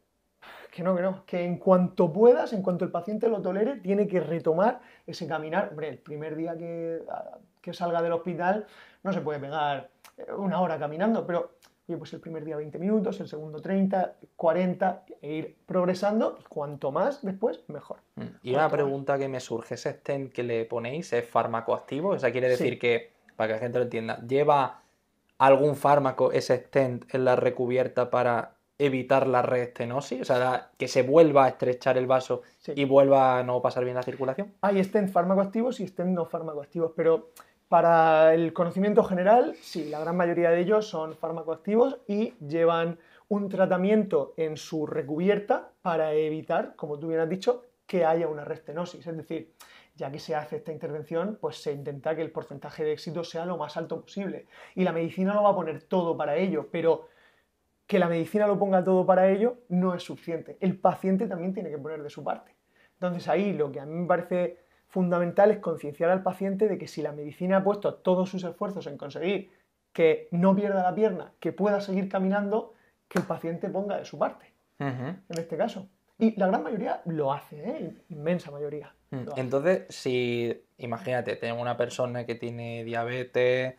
Que no, que en cuanto puedas, en cuanto el paciente lo tolere, tiene que retomar ese caminar. Hombre, el primer día que salga del hospital no se puede pegar una hora caminando, pero oye, pues el primer día 20 minutos, el segundo 30, 40, e ir progresando, cuanto más después, mejor. Y una pregunta que me surge, ¿ese stent que le ponéis es fármaco-activo? O sea, quiere decir que, para que la gente lo entienda, ¿lleva algún fármaco ese stent en la recubierta para evitar la reestenosis? O sea, que se vuelva a estrechar el vaso y vuelva a no pasar bien la circulación. Hay stent fármacoactivos y stent no fármacoactivos, pero para el conocimiento general, sí, la gran mayoría de ellos son fármacoactivos y llevan un tratamiento en su recubierta para evitar, como tú bien has dicho, que haya una restenosis. Es decir, ya que se hace esta intervención, pues se intenta que el porcentaje de éxito sea lo más alto posible. Y la medicina no va a poner todo para ello, pero que la medicina lo ponga todo para ello no es suficiente. El paciente también tiene que poner de su parte. Entonces ahí lo que a mí me parece fundamental es concienciar al paciente de que si la medicina ha puesto todos sus esfuerzos en conseguir que no pierda la pierna, que pueda seguir caminando, que el paciente ponga de su parte, en este caso. Y la gran mayoría lo hace, inmensa mayoría. Entonces, si imagínate, tenemos una persona que tiene diabetes,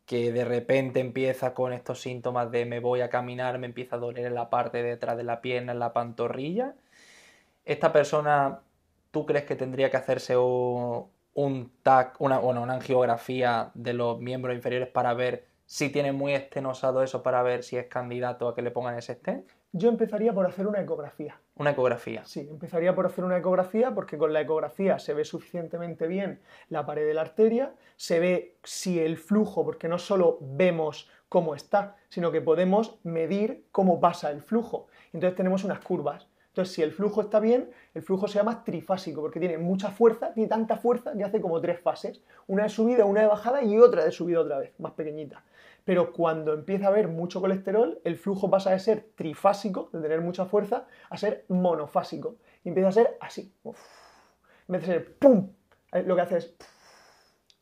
que de repente empieza con estos síntomas de me voy a caminar, me empieza a doler en la parte de detrás de la pierna, en la pantorrilla. Esta persona, ¿tú crees que tendría que hacerse un TAC, una angiografía de los miembros inferiores para ver si tiene muy estenosado eso, para ver si es candidato a que le pongan ese stent? Yo empezaría por hacer una ecografía. ¿Una ecografía? Sí, empezaría por hacer una ecografía porque con la ecografía se ve suficientemente bien la pared de la arteria, se ve si el flujo, porque no solo vemos cómo está, sino que podemos medir cómo pasa el flujo. Entonces tenemos unas curvas. Entonces, si el flujo está bien, el flujo se llama trifásico porque tiene mucha fuerza, tiene tanta fuerza que hace como 3 fases. Una de subida, una de bajada y otra de subida otra vez, más pequeñita. Pero cuando empieza a haber mucho colesterol, el flujo pasa de ser trifásico, de tener mucha fuerza, a ser monofásico. Y empieza a ser así. Uf. En vez de ser ¡pum! Lo que hace es...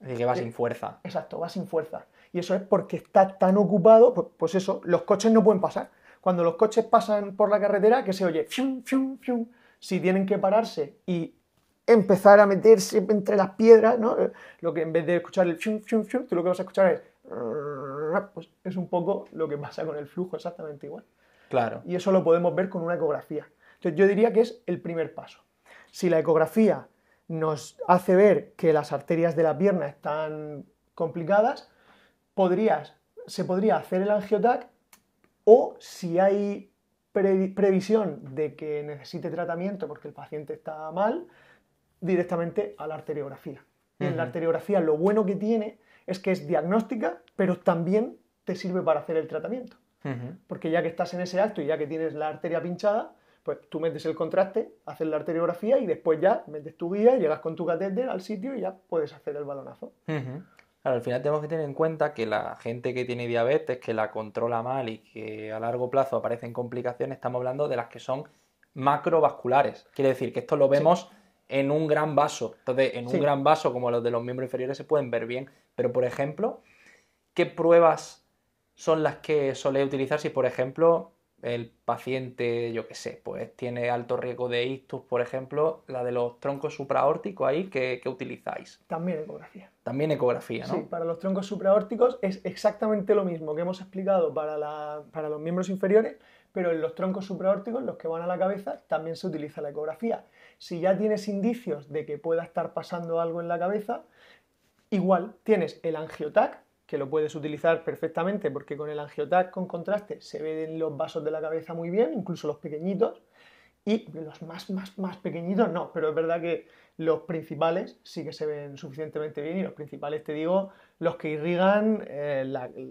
Así que va sin fuerza. Exacto, va sin fuerza. Y eso es porque está tan ocupado, pues eso, los coches no pueden pasar. Cuando los coches pasan por la carretera, que se oye fium, fium, fium. Si tienen que pararse y empezar a meterse entre las piedras, ¿no? Lo que en vez de escuchar el fium, fium, fium, tú lo que vas a escuchar es... Pues es un poco lo que pasa con el flujo, exactamente igual. Claro. Y eso lo podemos ver con una ecografía. Entonces yo diría que es el primer paso. Si la ecografía nos hace ver que las arterias de la pierna están complicadas, se podría hacer el angiotac, o si hay previsión de que necesite tratamiento porque el paciente está mal, directamente a la arteriografía. Y en la arteriografía lo bueno que tiene es que es diagnóstica, pero también te sirve para hacer el tratamiento. Porque ya que estás en ese acto y ya que tienes la arteria pinchada, pues tú metes el contraste, haces la arteriografía y después ya metes tu guía, llegas con tu catéter al sitio y ya puedes hacer el balonazo. Claro, al final tenemos que tener en cuenta que la gente que tiene diabetes, que la controla mal y que a largo plazo aparecen complicaciones, estamos hablando de las que son macrovasculares. Quiere decir que esto lo Sí, vemos en un gran vaso. Entonces, en un sí. gran vaso como los de los miembros inferiores se pueden ver bien. Pero, por ejemplo, ¿qué pruebas son las que solés utilizar si, por ejemplo, el paciente, yo qué sé, pues tiene alto riesgo de ictus, por ejemplo, la de los troncos supraórticos ahí, ¿qué utilizáis? También ecografía. También ecografía, Sí, ¿no? para los troncos supraórticos es exactamente lo mismo que hemos explicado para los miembros inferiores, pero en los troncos supraórticos, los que van a la cabeza, también se utiliza la ecografía. Si ya tienes indicios de que pueda estar pasando algo en la cabeza, igual tienes el angiotac, que lo puedes utilizar perfectamente porque con el angiotac con contraste se ven los vasos de la cabeza muy bien, incluso los pequeñitos, y los más pequeñitos no, pero es verdad que los principales sí que se ven suficientemente bien, y los principales te digo, los que irrigan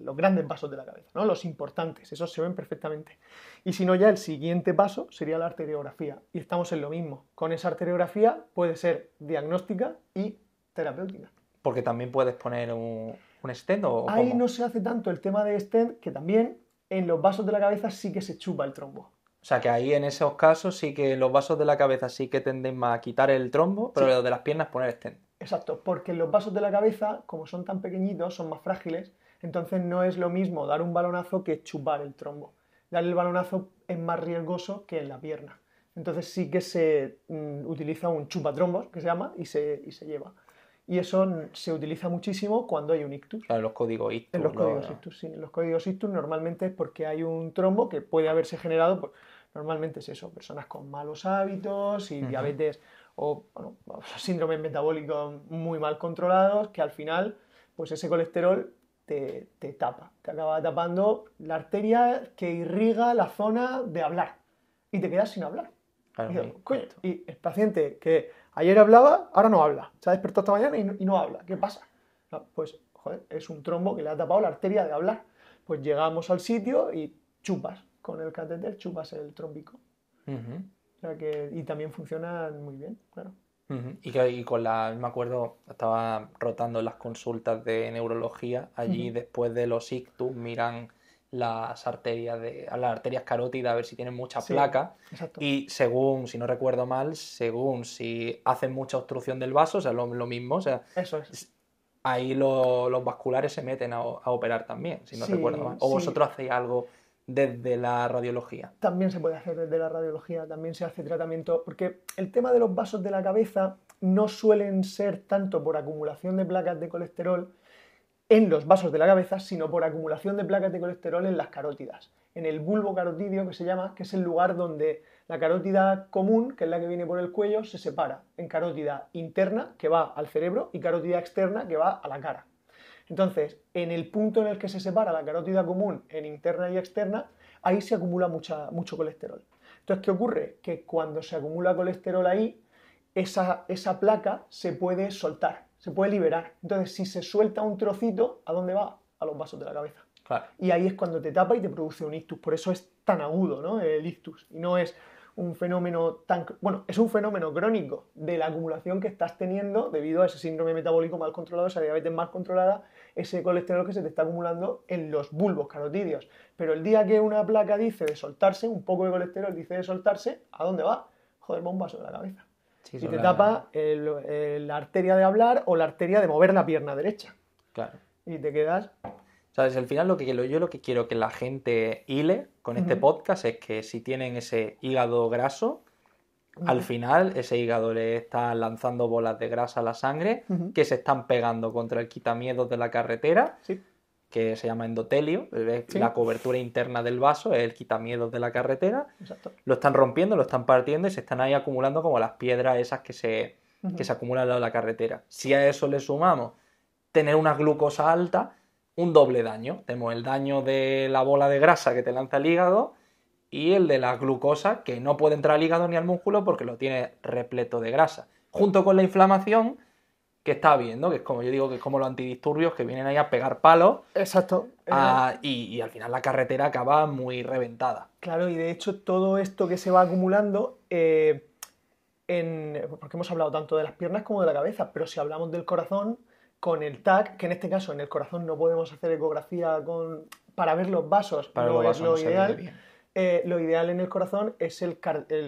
los grandes vasos de la cabeza, ¿no? Los importantes, esos se ven perfectamente. Y si no, ya el siguiente paso sería la arteriografía, y estamos en lo mismo. Con esa arteriografía puede ser diagnóstica y terapéutica. Porque también puedes poner un stent o Ahí cómo. no se hace tanto el tema de stent, que también en los vasos de la cabeza sí que se chupa el trombo. O sea que ahí en esos casos sí que los vasos de la cabeza sí que tienden más a quitar el trombo, pero Sí. los de las piernas poner stent. Exacto, porque los vasos de la cabeza, como son tan pequeñitos, son más frágiles, entonces no es lo mismo dar un balonazo que chupar el trombo. Dar el balonazo es más riesgoso que en la pierna. Entonces sí que se utiliza un chupatrombos, que se llama, y se lleva. Y eso se utiliza muchísimo cuando hay un ictus. Claro, los códigos En ictus. los códigos ictus, sí. En los códigos ictus normalmente es porque hay un trombo que puede haberse generado por, normalmente es eso, personas con malos hábitos y diabetes o bueno, síndromes metabólicos muy mal controlados, que al final, pues ese colesterol te tapa, te acaba tapando la arteria que irriga la zona de hablar y te quedas sin hablar. Claro, Y, sí, coño, esto. y el paciente que ayer hablaba, ahora no habla. Se ha despertado esta mañana y no habla. ¿Qué pasa? Pues, joder, es un trombo que le ha tapado la arteria de hablar. Pues llegamos al sitio y chupas, con el catéter chupas el trombico. Ujú, O sea que, y también funcionan muy bien, claro. ujú. Y con me acuerdo, estaba rotando en las consultas de neurología, allí después de los ictus miran las arterias carótidas a ver si tienen mucha Sí, placa exacto. y según, si no recuerdo mal, según si hacen mucha obstrucción del vaso, o sea, lo mismo, o sea, Eso es. ahí los vasculares se meten a operar también, si no recuerdo mal. Sí, O sí. vosotros hacéis algo desde la radiología. También se puede hacer desde la radiología, también se hace tratamiento, porque el tema de los vasos de la cabeza no suelen ser tanto por acumulación de placas de colesterol en los vasos de la cabeza, sino por acumulación de placas de colesterol en las carótidas, en el bulbo carotidio que se llama, que es el lugar donde la carótida común, que es la que viene por el cuello, se separa en carótida interna, que va al cerebro, y carótida externa, que va a la cara. Entonces, en el punto en el que se separa la carótida común en interna y externa, ahí se acumula mucho colesterol. Entonces, ¿qué ocurre? Que cuando se acumula colesterol ahí, esa placa se puede soltar, se puede liberar. Entonces, si se suelta un trocito, ¿a dónde va? A los vasos de la cabeza. Claro. Y ahí es cuando te tapa y te produce un ictus. Por eso es tan agudo, ¿no? El ictus. Y no es un fenómeno tan... Bueno, es un fenómeno crónico de la acumulación que estás teniendo debido a ese síndrome metabólico mal controlado, esa diabetes mal controlada, ese colesterol que se te está acumulando en los bulbos carotidios. Pero el día que una placa dice de soltarse, un poco de colesterol dice de soltarse, ¿a dónde va? Joder, va un vaso de la cabeza. Sí, Y te tapa la arteria de hablar o la arteria de mover la pierna derecha. Claro. Y te quedas... ¿Sabes? Al final yo lo que quiero que la gente hile con este podcast es que si tienen ese hígado graso, al final ese hígado le está lanzando bolas de grasa a la sangre que se están pegando contra el quitamiedos de la carretera, Sí. que se llama endotelio, es Sí. la cobertura interna del vaso, es el quitamiedos de la carretera, Exacto. lo están rompiendo, lo están partiendo y se están ahí acumulando como las piedras esas que se acumulan al lado de la carretera. Si a eso le sumamos tener una glucosa alta, un doble daño. Tenemos el daño de la bola de grasa que te lanza el hígado y el de la glucosa que no puede entrar al hígado ni al músculo porque lo tiene repleto de grasa. Junto con la inflamación que está habiendo, que es como yo digo, que es como los antidisturbios que vienen ahí a pegar palos Exacto. y al final la carretera acaba muy reventada. Claro, y de hecho todo esto que se va acumulando, porque hemos hablado tanto de las piernas como de la cabeza, pero si hablamos del corazón, con el TAC, que en este caso en el corazón no podemos hacer ecografía para ver los vasos, Para no los es vasos lo no se ve ideal. bien. Lo ideal en el corazón es el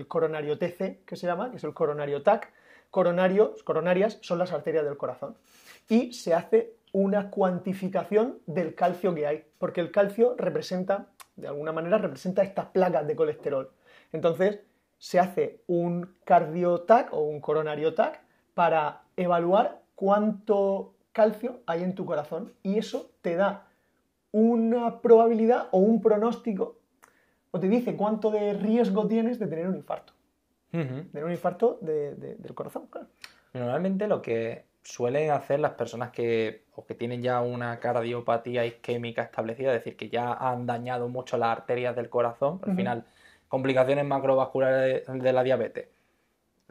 coronario TC, que se llama, que es el coronario TAC. Coronarias son las arterias del corazón. Y se hace una cuantificación del calcio que hay, porque el calcio representa, de alguna manera, representa estas placas de colesterol. Entonces, se hace un cardiotac o un coronario TAC para evaluar cuánto calcio hay en tu corazón y eso te da una probabilidad o un pronóstico o te dice cuánto de riesgo tienes de tener un infarto. Tener un infarto del corazón, claro. Normalmente lo que suelen hacer las personas que tienen ya una cardiopatía isquémica establecida, es decir, que ya han dañado mucho las arterias del corazón, al final, complicaciones macrovasculares de la diabetes,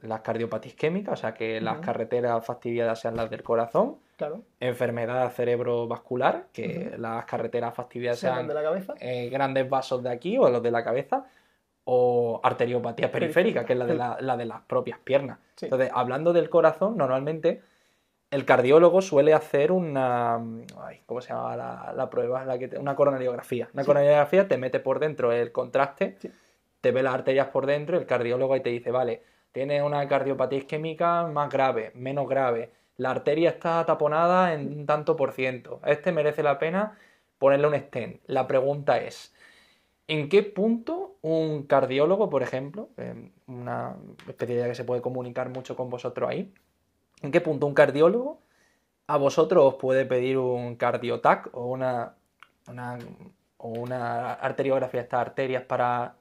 las cardiopatías isquémicas, o sea, que las carreteras fastidiadas sean las del corazón, claro. Enfermedad cerebrovascular, que las carreteras fastidiadas sean de la cabeza. Grandes vasos de aquí o los de la cabeza, o arteriopatía periférica, que es la de las propias piernas. Sí. Entonces, hablando del corazón, normalmente el cardiólogo suele hacer una... ¿cómo se llama la prueba? Una coronariografía. Una coronariografía te mete por dentro el contraste, te ve las arterias por dentro y el cardiólogo ahí te dice, vale, tienes una cardiopatía isquémica más grave, menos grave, la arteria está taponada en un tanto por ciento, merece la pena ponerle un stent. La pregunta es, ¿en qué punto un cardiólogo, por ejemplo, una especialidad que se puede comunicar mucho con vosotros ahí, ¿en qué punto un cardiólogo a vosotros os puede pedir un cardiotac o una arteriografía de estas arterias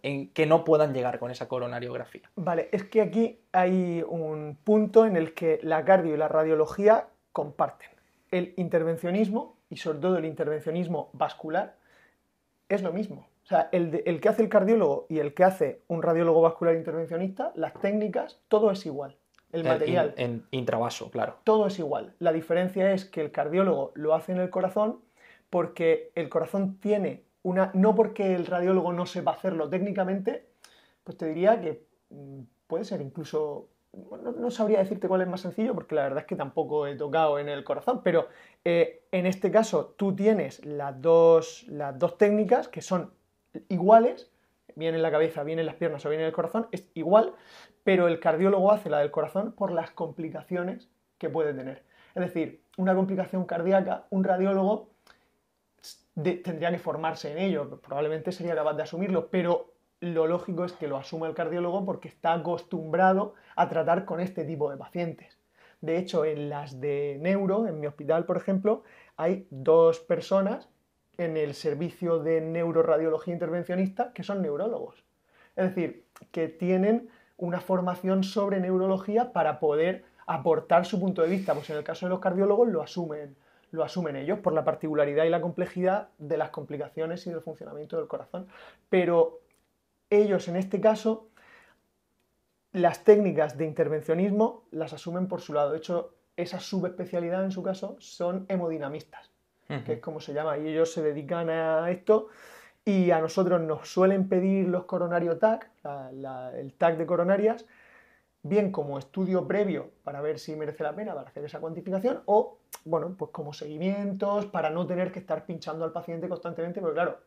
en que no puedan llegar con esa coronariografía? Vale, es que aquí hay un punto en el que la cardio y la radiología comparten. El intervencionismo, y sobre todo el intervencionismo vascular, es lo mismo. O sea, el que hace el cardiólogo y el que hace un radiólogo vascular intervencionista, las técnicas, todo es igual. El material. En intravaso, claro. Todo es igual. La diferencia es que el cardiólogo lo hace en el corazón porque el corazón tiene no porque el radiólogo no sepa hacerlo técnicamente, pues te diría que puede ser incluso... No sabría decirte cuál es más sencillo porque la verdad es que tampoco he tocado en el corazón, pero en este caso tú tienes las dos técnicas que son iguales, bien en la cabeza, bien en las piernas o bien en el corazón, es igual, pero el cardiólogo hace la del corazón por las complicaciones que puede tener. Es decir, una complicación cardíaca, un radiólogo tendría que formarse en ello, probablemente sería capaz de asumirlo, pero lo lógico es que lo asuma el cardiólogo porque está acostumbrado a tratar con este tipo de pacientes. De hecho, en las de neuro, en mi hospital, por ejemplo, hay 2 personas en el servicio de neuroradiología intervencionista que son neurólogos. Es decir, que tienen una formación sobre neurología para poder aportar su punto de vista. Pues en el caso de los cardiólogos lo asumen ellos por la particularidad y la complejidad de las complicaciones y del funcionamiento del corazón. Pero ellos en este caso, las técnicas de intervencionismo las asumen por su lado. De hecho, esa subespecialidad en su caso son hemodinamistas, que es como se llama, y ellos se dedican a esto. Y a nosotros nos suelen pedir los coronario TAC, el TAC de coronarias, bien como estudio previo para ver si merece la pena para hacer esa cuantificación o, bueno, pues como seguimientos para no tener que estar pinchando al paciente constantemente, porque claro,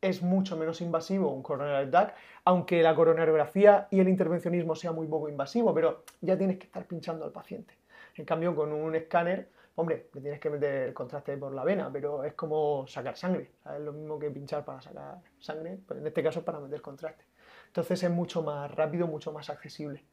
es mucho menos invasivo un coronario TAC, aunque la coronariografía y el intervencionismo sea muy poco invasivo, pero ya tienes que estar pinchando al paciente. En cambio, con un escáner, hombre, le tienes que meter contraste por la vena, pero es como sacar sangre, ¿sabes? Es lo mismo que pinchar para sacar sangre, pero en este caso es para meter contraste. Entonces es mucho más rápido, mucho más accesible.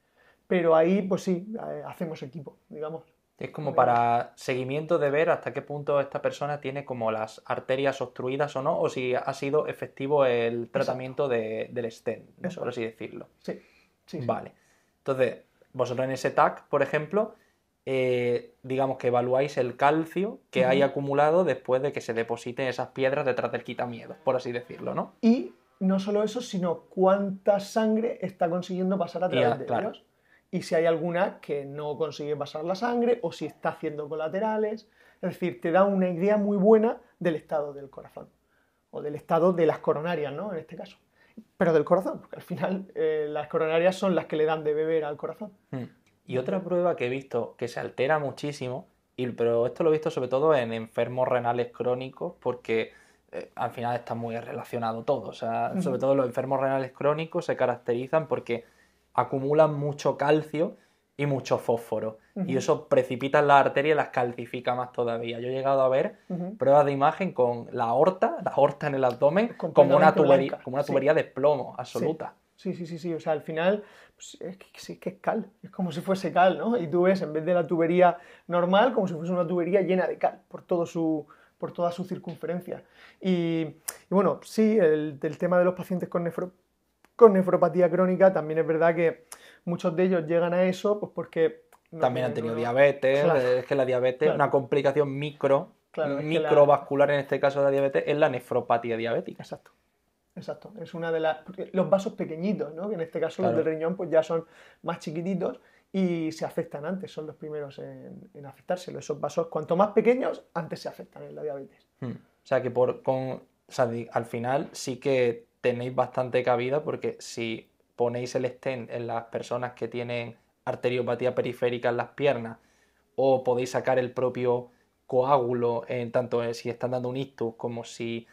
Pero ahí, pues sí, hacemos equipo, digamos. Es como para seguimiento de ver hasta qué punto esta persona tiene como las arterias obstruidas o no, o si ha sido efectivo el tratamiento del stent, ¿no? Por así decirlo. Sí. Vale. Entonces, vosotros en ese TAC, por ejemplo, digamos que evaluáis el calcio que hay acumulado después de que se depositen esas piedras detrás del quitamiedos, por así decirlo, ¿no? Y no solo eso, sino cuánta sangre está consiguiendo pasar a través de ellos. Y si hay alguna que no consigue pasar la sangre o si está haciendo colaterales. Es decir, te da una idea muy buena del estado del corazón o del estado de las coronarias, ¿no? En este caso. Pero del corazón, porque al final las coronarias son las que le dan de beber al corazón. Y otra prueba que he visto que se altera muchísimo Pero esto lo he visto sobre todo en enfermos renales crónicos porque al final está muy relacionado todo. O sea, sobre todo los enfermos renales crónicos se caracterizan porque acumulan mucho calcio y mucho fósforo. Y eso precipita en las arterias y las calcifica más todavía. Yo he llegado a ver pruebas de imagen con la aorta en el abdomen, como una tubería de plomo absoluta. Sí. O sea, al final pues, es que es cal. Es como si fuese cal, ¿no? Y tú ves, en vez de la tubería normal, como si fuese una tubería llena de cal por toda su circunferencia. Y bueno, sí, el tema de los pacientes con nefropatía crónica, también es verdad que muchos de ellos llegan a eso pues porque... También han tenido diabetes, claro, es que la diabetes, una complicación microvascular en este caso de la diabetes, es la nefropatía diabética. Exacto. Es una de las... Los vasos pequeñitos, ¿no? Que en este caso los del riñón pues ya son más chiquititos y se afectan antes, son los primeros en afectárselo. Esos vasos, cuanto más pequeños, antes se afectan en la diabetes. O sea que al final sí que tenéis bastante cabida porque si ponéis el stent en las personas que tienen arteriopatía periférica en las piernas o podéis sacar el propio coágulo, tanto si están dando un ictus como si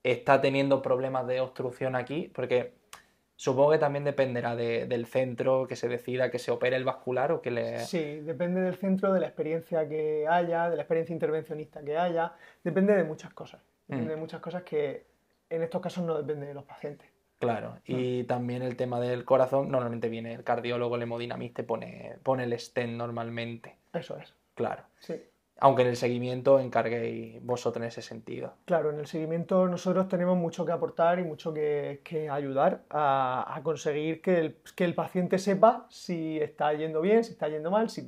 está teniendo problemas de obstrucción aquí, porque supongo que también dependerá del centro que se decida que se opere el vascular o que le... Sí, depende del centro, de la experiencia que haya, de la experiencia intervencionista que haya, depende de muchas cosas. Depende de muchas cosas que en estos casos no depende de los pacientes. Claro, y también el tema del corazón, normalmente viene el cardiólogo, el hemodinamista, pone el stent normalmente. Eso es. Claro. Sí. Aunque en el seguimiento encarguéis vosotros en ese sentido. Claro, en el seguimiento nosotros tenemos mucho que aportar y mucho que ayudar a conseguir que el paciente sepa si está yendo bien, si está yendo mal, si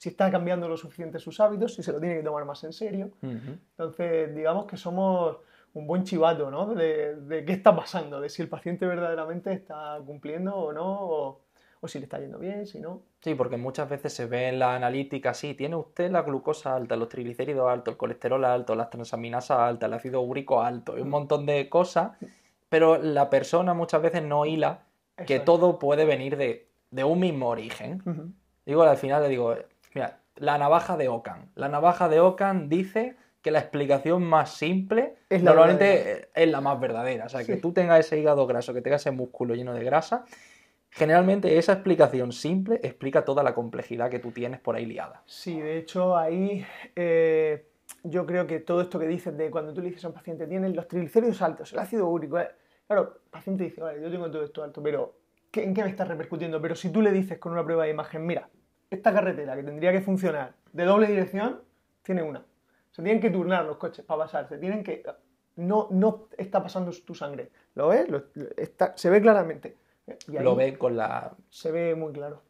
está cambiando lo suficiente sus hábitos, si se lo tiene que tomar más en serio. Entonces, digamos que somos un buen chivato, ¿no? De qué está pasando, de si el paciente verdaderamente está cumpliendo o no, o si le está yendo bien, si no. Sí, porque muchas veces se ve en la analítica, sí, tiene usted la glucosa alta, los triglicéridos altos, el colesterol alto, las transaminasas altas, el ácido úrico alto, y un montón de cosas, pero la persona muchas veces no hila que todo puede venir de un mismo origen. Digo, al final le digo, mira, la navaja de Ockham. La navaja de Ockham dice que la explicación más simple normalmente es la más verdadera. O sea, que tú tengas ese hígado graso, que tengas ese músculo lleno de grasa, generalmente esa explicación simple explica toda la complejidad que tú tienes por ahí liada. Sí, de hecho ahí yo creo que todo esto que dices de cuando tú le dices a un paciente tienen los triglicéridos altos, el ácido úrico, claro, el paciente dice, vale, yo tengo todo esto alto, pero ¿en qué me está repercutiendo? Pero si tú le dices con una prueba de imagen, mira, esta carretera que tendría que funcionar de doble dirección, tiene una. Se tienen que turnar los coches para pasar, no está pasando tu sangre. ¿Lo ves? Se ve claramente. Lo ve con la... Se ve muy claro.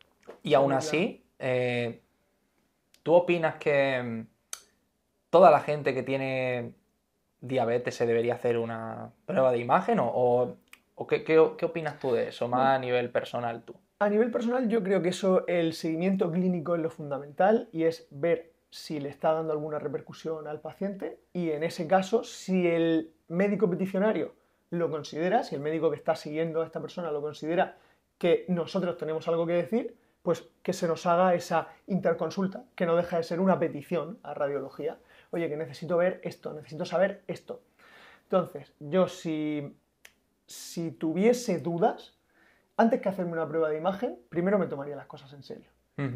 Y aún así, ¿tú opinas que toda la gente que tiene diabetes se debería hacer una prueba de imagen? ¿O qué opinas tú de eso, más a nivel personal tú? A nivel personal yo creo que el seguimiento clínico es lo fundamental y es ver si le está dando alguna repercusión al paciente y en ese caso, si el médico peticionario lo considera, si el médico que está siguiendo a esta persona lo considera que nosotros tenemos algo que decir, pues que se nos haga esa interconsulta, que no deja de ser una petición a radiología. Oye, que necesito ver esto, necesito saber esto. Entonces, yo si tuviese dudas, antes que hacerme una prueba de imagen, primero me tomaría las cosas en serio.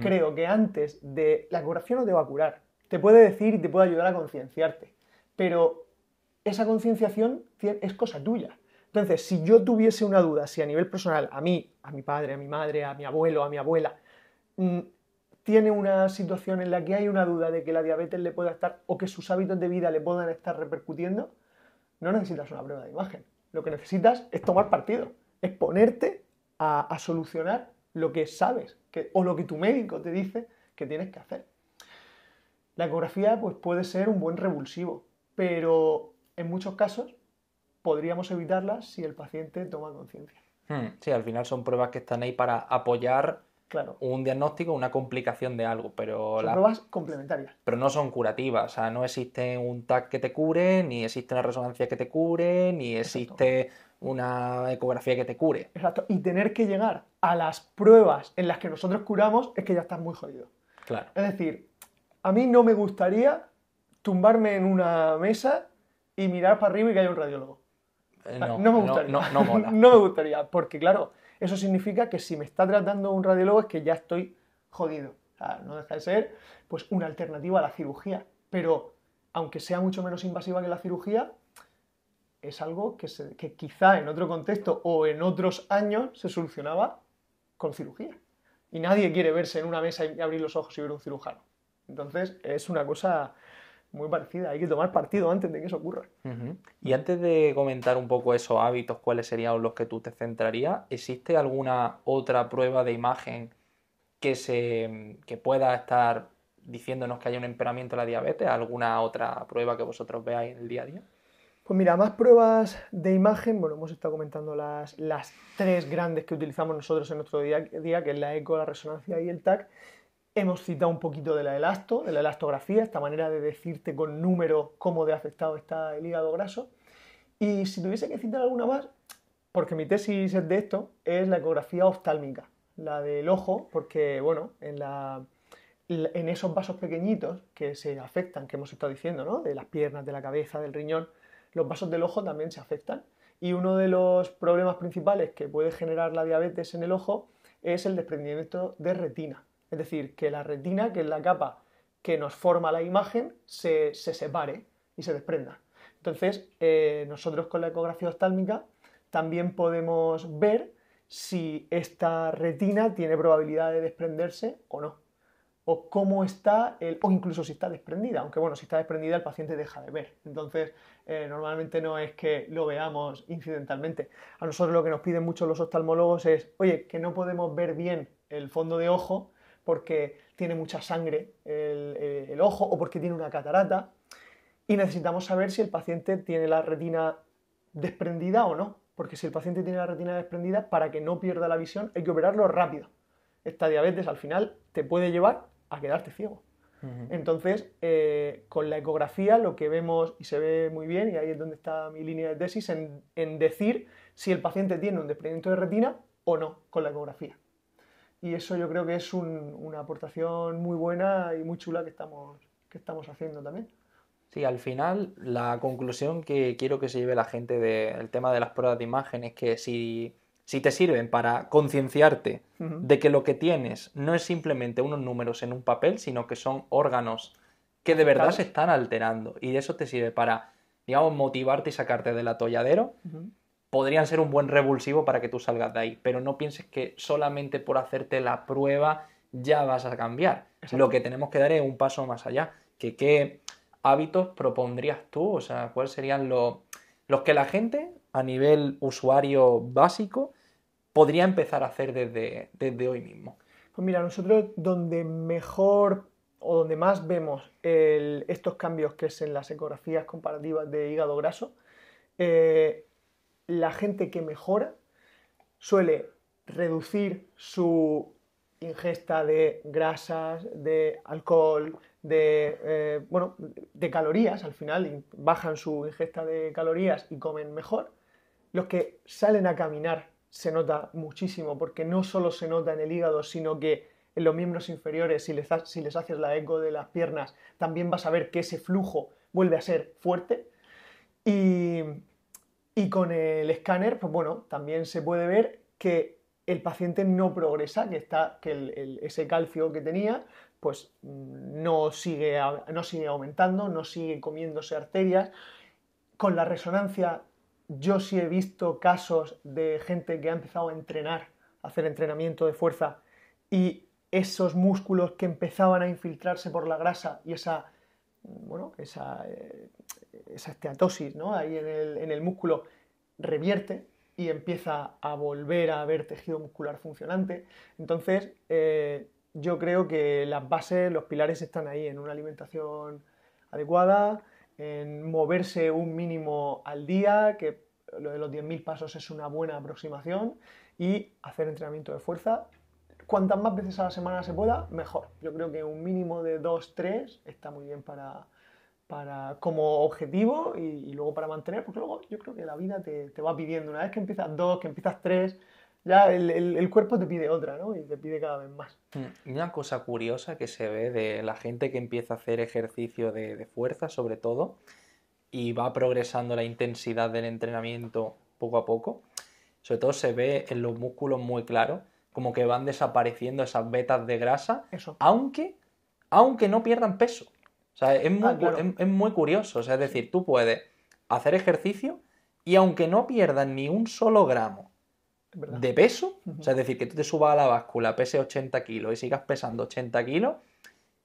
Creo que antes de... La ecografía no te va a curar, te puede decir y te puede ayudar a concienciarte, pero esa concienciación es cosa tuya. Entonces, si yo tuviese una duda, si a nivel personal, a mí, a mi padre, a mi madre, a mi abuelo, a mi abuela, tiene una situación en la que hay una duda de que la diabetes le pueda estar, o que sus hábitos de vida le puedan estar repercutiendo, no necesitas una prueba de imagen. Lo que necesitas es tomar partido, es ponerte a solucionar lo que sabes, o lo que tu médico te dice que tienes que hacer. La ecografía pues, puede ser un buen revulsivo, pero en muchos casos podríamos evitarla si el paciente toma conciencia. Sí, al final son pruebas que están ahí para apoyar un diagnóstico, una complicación de algo, pero... Son pruebas complementarias. Pero no son curativas, o sea, no existe un TAC que te cure, ni existe una resonancia que te cure, ni existe una ecografía que te cure. Exacto, y tener que llegar a las pruebas en las que nosotros curamos es que ya estás muy jodido. Claro. Es decir, a mí no me gustaría tumbarme en una mesa y mirar para arriba y que haya un radiólogo. No, No me gustaría. no mola. No me gustaría, porque claro, eso significa que si me está tratando un radiólogo es que ya estoy jodido. O sea, no deja de ser pues una alternativa a la cirugía. Pero aunque sea mucho menos invasiva que la cirugía, es algo que quizá en otro contexto o en otros años se solucionaba con cirugía. Y nadie quiere verse en una mesa y abrir los ojos y ver un cirujano. Entonces es una cosa muy parecida. Hay que tomar partido antes de que eso ocurra. Ujú. Y antes de comentar un poco esos hábitos, cuáles serían los que tú te centrarías, ¿existe alguna otra prueba de imagen que pueda estar diciéndonos que hay un empeoramiento de la diabetes? ¿Alguna otra prueba que vosotros veáis en el día a día? Pues mira, más pruebas de imagen, bueno, hemos estado comentando las tres grandes que utilizamos nosotros en nuestro día a día, que es la eco, la resonancia y el TAC. Hemos citado un poquito de la elastografía, esta manera de decirte con número cómo de afectado está el hígado graso. Y si tuviese que citar alguna más, porque mi tesis es de esto, es la ecografía oftálmica, la del ojo, porque, bueno, en esos vasos pequeñitos que se afectan, que hemos estado diciendo, ¿no? De las piernas, de la cabeza, del riñón, los vasos del ojo también se afectan. Y uno de los problemas principales que puede generar la diabetes en el ojo es el desprendimiento de retina. Es decir, que la retina, que es la capa que nos forma la imagen, se separe y se desprenda. Entonces, nosotros con la ecografía oftálmica también podemos ver si esta retina tiene probabilidad de desprenderse o no, o cómo está, o incluso si está desprendida, aunque bueno, si está desprendida el paciente deja de ver. Entonces, normalmente no es que lo veamos incidentalmente. A nosotros lo que nos piden mucho los oftalmólogos es, oye, que no podemos ver bien el fondo de ojo porque tiene mucha sangre el ojo o porque tiene una catarata y necesitamos saber si el paciente tiene la retina desprendida o no, porque si el paciente tiene la retina desprendida, para que no pierda la visión hay que operarlo rápido. Esta diabetes al final te puede llevar a quedarte ciego. Entonces, con la ecografía lo que vemos, y se ve muy bien, y ahí es donde está mi línea de tesis, en decir si el paciente tiene un desprendimiento de retina o no con la ecografía. Y eso yo creo que es una aportación muy buena y muy chula que estamos haciendo también. Sí, al final la conclusión que quiero que se lleve la gente del tema de las pruebas de imagen es que si te sirven para concienciarte de que lo que tienes no es simplemente unos números en un papel, sino que son órganos que de verdad se están alterando y de eso te sirve para, digamos, motivarte y sacarte del atolladero, podrían ser un buen revulsivo para que tú salgas de ahí, pero no pienses que solamente por hacerte la prueba ya vas a cambiar. Exacto. Lo que tenemos que dar es un paso más allá, que qué hábitos propondrías tú, o sea, cuáles serían los que la gente a nivel usuario básico podría empezar a hacer desde hoy mismo. Pues mira, nosotros donde mejor o donde más vemos estos cambios, que es en las ecografías comparativas de hígado graso, la gente que mejora suele reducir su ingesta de grasas, de alcohol, de calorías, al final bajan su ingesta de calorías y comen mejor. Los que salen a caminar se nota muchísimo, porque no solo se nota en el hígado, sino que en los miembros inferiores, si les haces la eco de las piernas, también vas a ver que ese flujo vuelve a ser fuerte. Y con el escáner, pues bueno, también se puede ver que el paciente no progresa, que ese calcio que tenía, pues no sigue aumentando, no sigue comiéndose arterias. Con la resonancia, yo sí he visto casos de gente que ha empezado a entrenar, a hacer entrenamiento de fuerza, y esos músculos que empezaban a infiltrarse por la grasa y esa esteatosis, ¿no? Ahí en el músculo revierte y empieza a volver a haber tejido muscular funcionante. Entonces, yo creo que las bases, los pilares están ahí, en una alimentación adecuada, en moverse un mínimo al día, que lo de los 10.000 pasos es una buena aproximación, y hacer entrenamiento de fuerza. Cuantas más veces a la semana se pueda, mejor. Yo creo que un mínimo de 2-3 está muy bien como objetivo y luego para mantener, porque luego yo creo que la vida te va pidiendo. Una vez que empiezas 2, que empiezas 3, Ya el cuerpo te pide otra, ¿no? Y te pide cada vez más. Y una cosa curiosa que se ve de la gente que empieza a hacer ejercicio de fuerza, sobre todo, y va progresando la intensidad del entrenamiento poco a poco, sobre todo se ve en los músculos muy claro, como que van desapareciendo esas vetas de grasa, Eso. aunque no pierdan peso. O sea, Claro. es muy curioso. O sea, es decir, tú puedes hacer ejercicio y aunque no pierdas ni un solo gramo Es verdad. de peso, Ujú. o sea, es decir, que tú te subas a la báscula, pese 80 kilos y sigas pesando 80 kilos,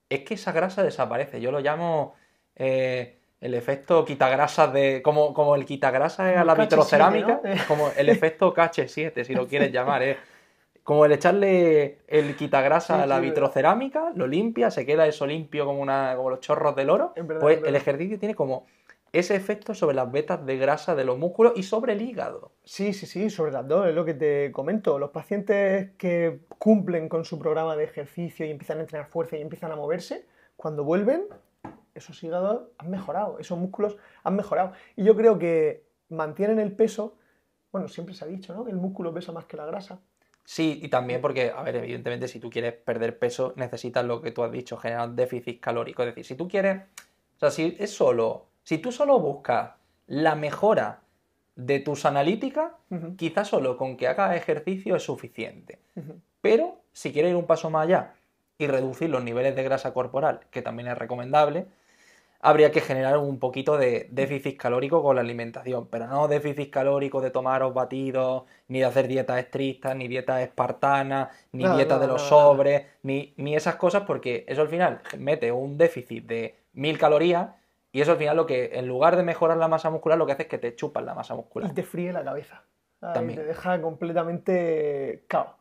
es que esa grasa desaparece. Yo lo llamo el efecto quitagrasas como el quitagrasas a Como el la KH7, ¿no? vitrocerámica, como el efecto KH7, si lo quieres llamar, como el echarle el quitagrasa Sí, a la sí, verdad. vitrocerámica, lo limpia, se queda eso limpio como los chorros del oro, Es verdad, es pues el verdad. ejercicio tiene como ese efecto sobre las vetas de grasa de los músculos y sobre el hígado. Sí, sí, sí, sobre las dos, es lo que te comento. Los pacientes que cumplen con su programa de ejercicio y empiezan a entrenar fuerza y empiezan a moverse, cuando vuelven, esos hígados han mejorado, esos músculos han mejorado. Y yo creo que mantienen el peso, bueno, siempre se ha dicho, ¿no? Que el músculo pesa más que la grasa. Sí, y también porque, a ver, evidentemente, si tú quieres perder peso, necesitas lo que tú has dicho, generar un déficit calórico. Es decir, si tú quieres, o sea, si tú solo buscas la mejora de tus analíticas, Ujú, quizás solo con que hagas ejercicio es suficiente. ujú. Pero si quieres ir un paso más allá y reducir los niveles de grasa corporal, que también es recomendable, habría que generar un poquito de déficit calórico con la alimentación, pero no déficit calórico de tomaros batidos, ni de hacer dietas estrictas, ni dietas espartanas, ni Nada, dietas de nada, los nada, nada. sobres, ni esas cosas, porque eso al final mete un déficit de 1000 calorías y eso al final lo que, en lugar de mejorar la masa muscular, lo que hace es que te chupas la masa Y muscular. te fríe la cabeza. Y te También. deja completamente cao.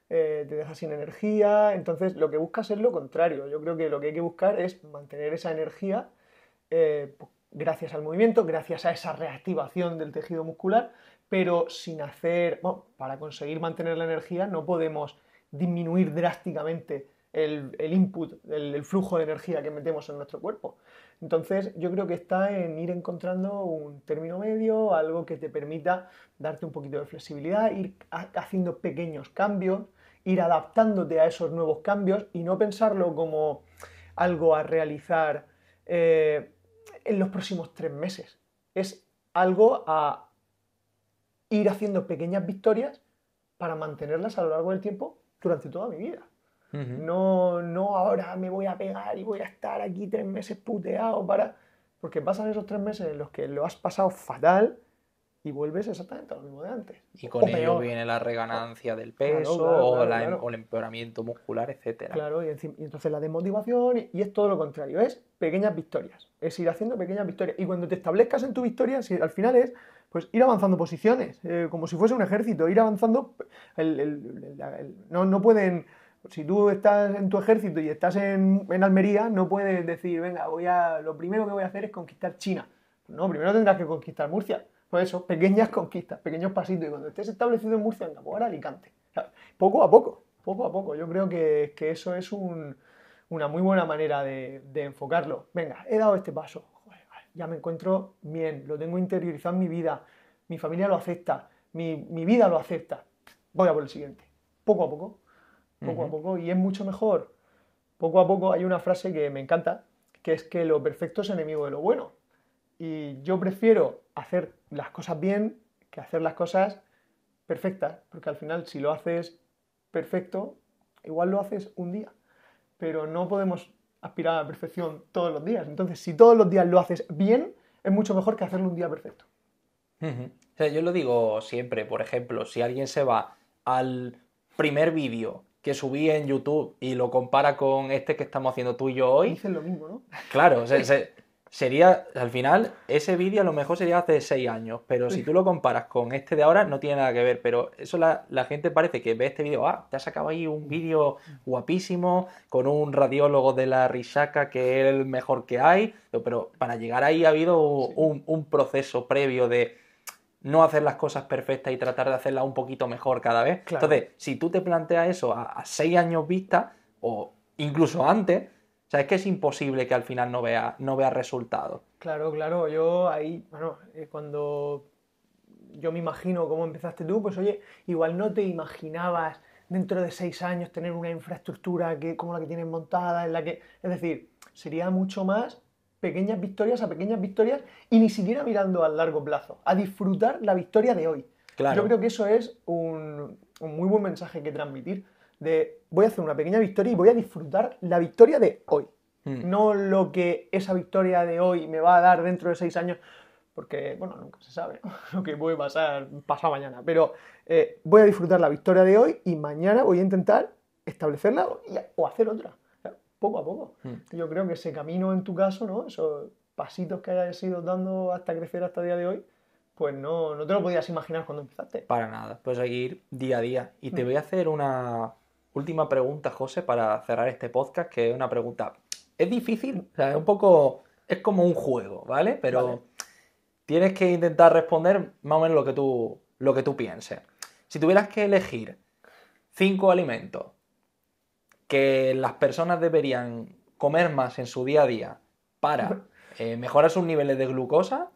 Te deja sin energía. Entonces, lo que buscas es lo contrario. Yo creo que lo que hay que buscar es mantener esa energía gracias al movimiento, gracias a esa reactivación del tejido muscular, pero sin hacer, bueno, para conseguir mantener la energía no podemos disminuir drásticamente el input, el flujo de energía que metemos en nuestro cuerpo. Entonces, yo creo que está en ir encontrando un término medio, algo que te permita darte un poquito de flexibilidad, ir haciendo pequeños cambios, ir adaptándote a esos nuevos cambios y no pensarlo como algo a realizar en los próximos 3 meses. Es algo a ir haciendo pequeñas victorias para mantenerlas a lo largo del tiempo durante toda mi vida. Ujú. No, no ahora me voy a pegar y voy a estar aquí 3 meses puteado para... Porque pasan esos 3 meses en los que lo has pasado fatal y vuelves exactamente a lo mismo de antes. Y O con ello peor. viene la reganancia del Claro, peso claro, o, claro, claro. o el empeoramiento muscular, etcétera. Claro, y entonces la desmotivación, y es todo lo contrario, es pequeñas victorias, es ir haciendo pequeñas victorias. Y cuando te establezcas en tu victoria, si al final es pues ir avanzando posiciones, como si fuese un ejército, ir avanzando. No, no pueden, si tú estás en tu ejército y estás en Almería, no puedes decir, venga, lo primero que voy a hacer es conquistar China. No, primero tendrás que conquistar Murcia. Pues eso, pequeñas conquistas, pequeños pasitos. Y cuando estés establecido en Murcia, venga, pues ahora Alicante. O sea, poco a poco, poco a poco. Yo creo que eso es una muy buena manera de enfocarlo. Venga, he dado este paso. Joder, ya me encuentro bien, lo tengo interiorizado en mi vida. Mi familia lo acepta, mi vida lo acepta. Voy a por el siguiente. Poco a poco, poco a Ujú. poco. Y es mucho mejor. Poco a poco hay una frase que me encanta, que es que lo perfecto es enemigo de lo bueno. Y yo prefiero hacer las cosas bien que hacer las cosas perfectas, porque al final si lo haces perfecto, igual lo haces un día, pero no podemos aspirar a la perfección todos los días. Entonces, si todos los días lo haces bien, es mucho mejor que hacerlo un día perfecto. Ujú. O sea, yo lo digo siempre, por ejemplo, si alguien se va al primer vídeo que subí en YouTube y lo compara con este que estamos haciendo tú y yo hoy, Dicen lo mismo, ¿no? claro, sería, al final, ese vídeo a lo mejor sería hace 6 años, pero si Sí, tú lo comparas con este de ahora, no tiene nada que ver, pero eso la gente parece que ve este vídeo, te has sacado ahí un vídeo guapísimo, con un radiólogo de la Risaca que es el mejor que hay, pero para llegar ahí ha habido sí, un proceso previo de no hacer las cosas perfectas y tratar de hacerlas un poquito mejor cada vez. claro. Entonces, si tú te planteas eso a 6 años vista, o incluso antes, o sea, es que es imposible que al final no vea resultados. Claro, claro, yo ahí, bueno, cuando yo me imagino cómo empezaste tú, pues oye, igual no te imaginabas dentro de 6 años tener una infraestructura como la que tienes montada, en la que, es decir, sería mucho más pequeñas victorias a pequeñas victorias y ni siquiera mirando a largo plazo, a disfrutar la victoria de hoy. Claro. Yo creo que eso es un muy buen mensaje que transmitir, de voy a hacer una pequeña victoria y voy a disfrutar la victoria de hoy. No lo que esa victoria de hoy me va a dar dentro de 6 años, porque, bueno, nunca se sabe, ¿no? Lo que puede pasar pasado mañana, pero voy a disfrutar la victoria de hoy y mañana voy a intentar establecerla o hacer otra, o sea, poco a poco. Yo creo que ese camino en tu caso, ¿no? Esos pasitos que hayas ido dando hasta crecer hasta el día de hoy, pues no te lo podías imaginar cuando empezaste. Para nada, pues hay que ir día a día. Y te voy a hacer una última pregunta, José, para cerrar este podcast, que es una pregunta... Es difícil, o sea, es un poco... Es como un juego, ¿vale? Pero vale. Tienes que intentar responder más o menos lo que tú pienses. Si tuvieras que elegir 5 alimentos que las personas deberían comer más en su día a día para mejorar sus niveles de glucosa,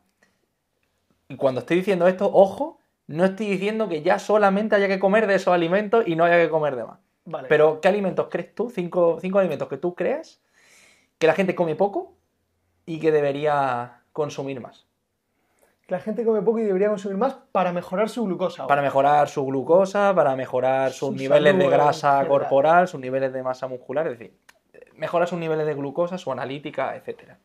y cuando estoy diciendo esto, ojo, no estoy diciendo que ya solamente haya que comer de esos alimentos y no haya que comer de más. Vale. Pero, ¿qué alimentos crees tú? 5 alimentos que tú crees que la gente come poco y que debería consumir más. Que la gente come poco y debería consumir más para mejorar su glucosa. Para mejorar su glucosa, para mejorar sus niveles de grasa corporal, sus niveles de masa muscular, es decir, mejorar sus niveles de glucosa, su analítica, etcétera.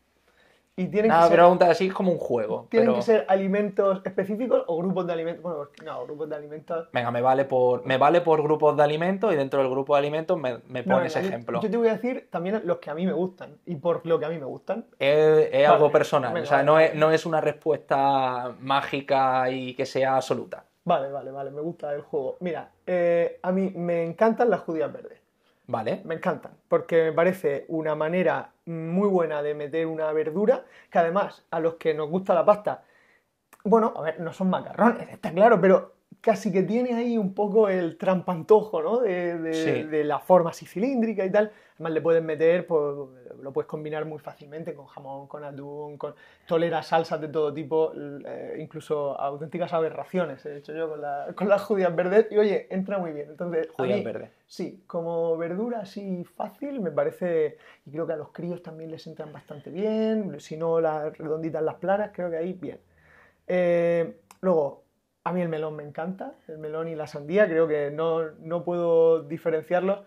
Y tienen Nada, que ser, pregunta así es como un juego. ¿Tienen que ser alimentos específicos o grupos de alimentos? Bueno, no, grupos de alimentos... Venga, me vale por grupos de alimentos y dentro del grupo de alimentos me pones ejemplo. Yo te voy a decir también los que a mí me gustan y por lo que a mí me gustan. Es algo personal, venga, o sea, no es una respuesta mágica y que sea absoluta. Vale, me gusta el juego. Mira, a mí me encantan las judías verdes. Vale. Me encantan, porque me parece una manera muy buena de meter una verdura, que además, a los que nos gusta la pasta, bueno, a ver, no son macarrones, está claro, pero casi que tiene ahí un poco el trampantojo, ¿no? De la forma así cilíndrica y tal. Además le puedes meter, pues, lo puedes combinar muy fácilmente con jamón, con atún, tolera salsas de todo tipo, incluso auténticas aberraciones he hecho yo con las judías verdes y oye, entra muy bien. Entonces, judías verdes. Sí, como verdura así fácil me parece, y creo que a los críos también les entran bastante bien, si no las redonditas, las planas, creo que ahí bien. Luego, a mí el melón me encanta, el melón y la sandía, creo que no puedo diferenciarlos.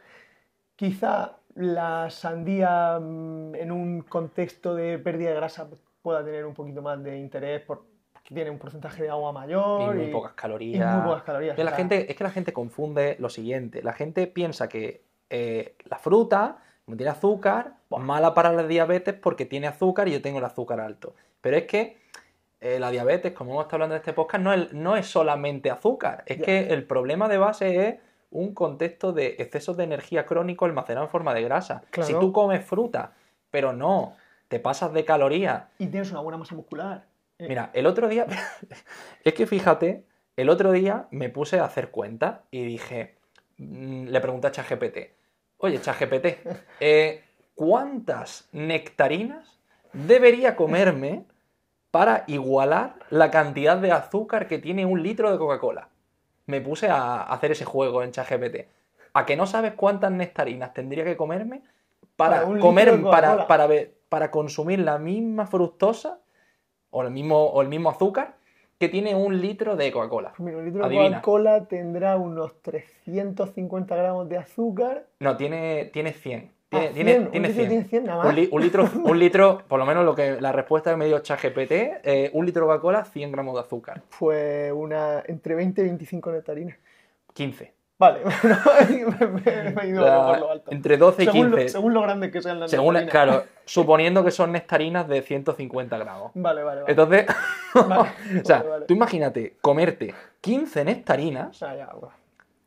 Quizá la sandía en un contexto de pérdida de grasa pueda tener un poquito más de interés porque tiene un porcentaje de agua mayor y muy pocas calorías. Y muy pocas calorías. Es que la gente confunde lo siguiente, la gente piensa que la fruta, como tiene azúcar, mala para la diabetes porque tiene azúcar y yo tengo el azúcar alto. Pero es que la diabetes, como hemos estado hablando en este podcast, no es solamente azúcar. Es que el problema de base es un contexto de excesos de energía crónico almacenado en forma de grasa. Claro. Si tú comes fruta, pero no, te pasas de calorías. Y tienes una buena masa muscular. Mira, el otro día, es que fíjate, el otro día me puse a hacer cuentas y dije, le pregunté a ChatGPT, oye ChatGPT, ¿cuántas nectarinas debería comerme para igualar la cantidad de azúcar que tiene un litro de Coca-Cola? Me puse a hacer ese juego en ChatGPT. ¿A que no sabes cuántas nectarinas tendría que comerme para consumir la misma fructosa o el mismo azúcar que tiene un litro de Coca-Cola? Mira, un litro de Coca-Cola tendrá unos 350 gramos de azúcar. No, tiene 100. Tiene 100 nada más. Un litro, por lo menos la respuesta que me dio ChatGPT, un litro de Coca-Cola, 100 gramos de azúcar. Pues entre 20 y 25 nectarinas. 15. Vale, me he ido por lo alto. Entre 12 y 15. Según lo grandes que sean las nectarinas. Claro, suponiendo que son nectarinas de 150 gramos. Vale. Entonces, tú imagínate comerte 15 nectarinas. O sea, ya, bueno.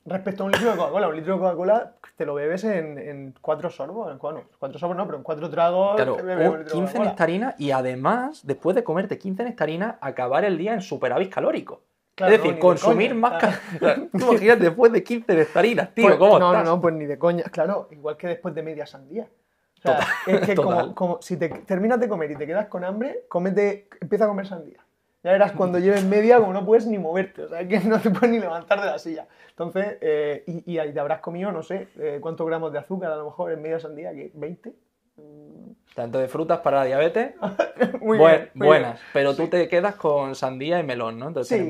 Respecto a un litro de Coca-Cola, un litro de Coca-Cola te lo bebes en 4 sorbos. Bueno, 4 sorbos no, pero en 4 tragos. Claro, 15 nectarinas y además, después de comerte 15 nectarinas, acabar el día en superávit calórico. Claro, es decir, consumir más calorías. Tú imaginas después de 15 nectarinas, tío, pues, ¿cómo estás? No, pues ni de coña. Claro, igual que después de media sandía. O sea, es que como si te terminas de comer y te quedas con hambre, empieza a comer sandía. Ya verás cuando lleves media como no puedes ni moverte, o sea, que no te puedes ni levantar de la silla. Entonces, y ahí te habrás comido, no sé, cuántos gramos de azúcar a lo mejor en media sandía, que 20. Tanto de frutas para la diabetes, Muy bien, muy buenas, bien. pero tú Sí. te quedas con sandía y melón, ¿no? Entonces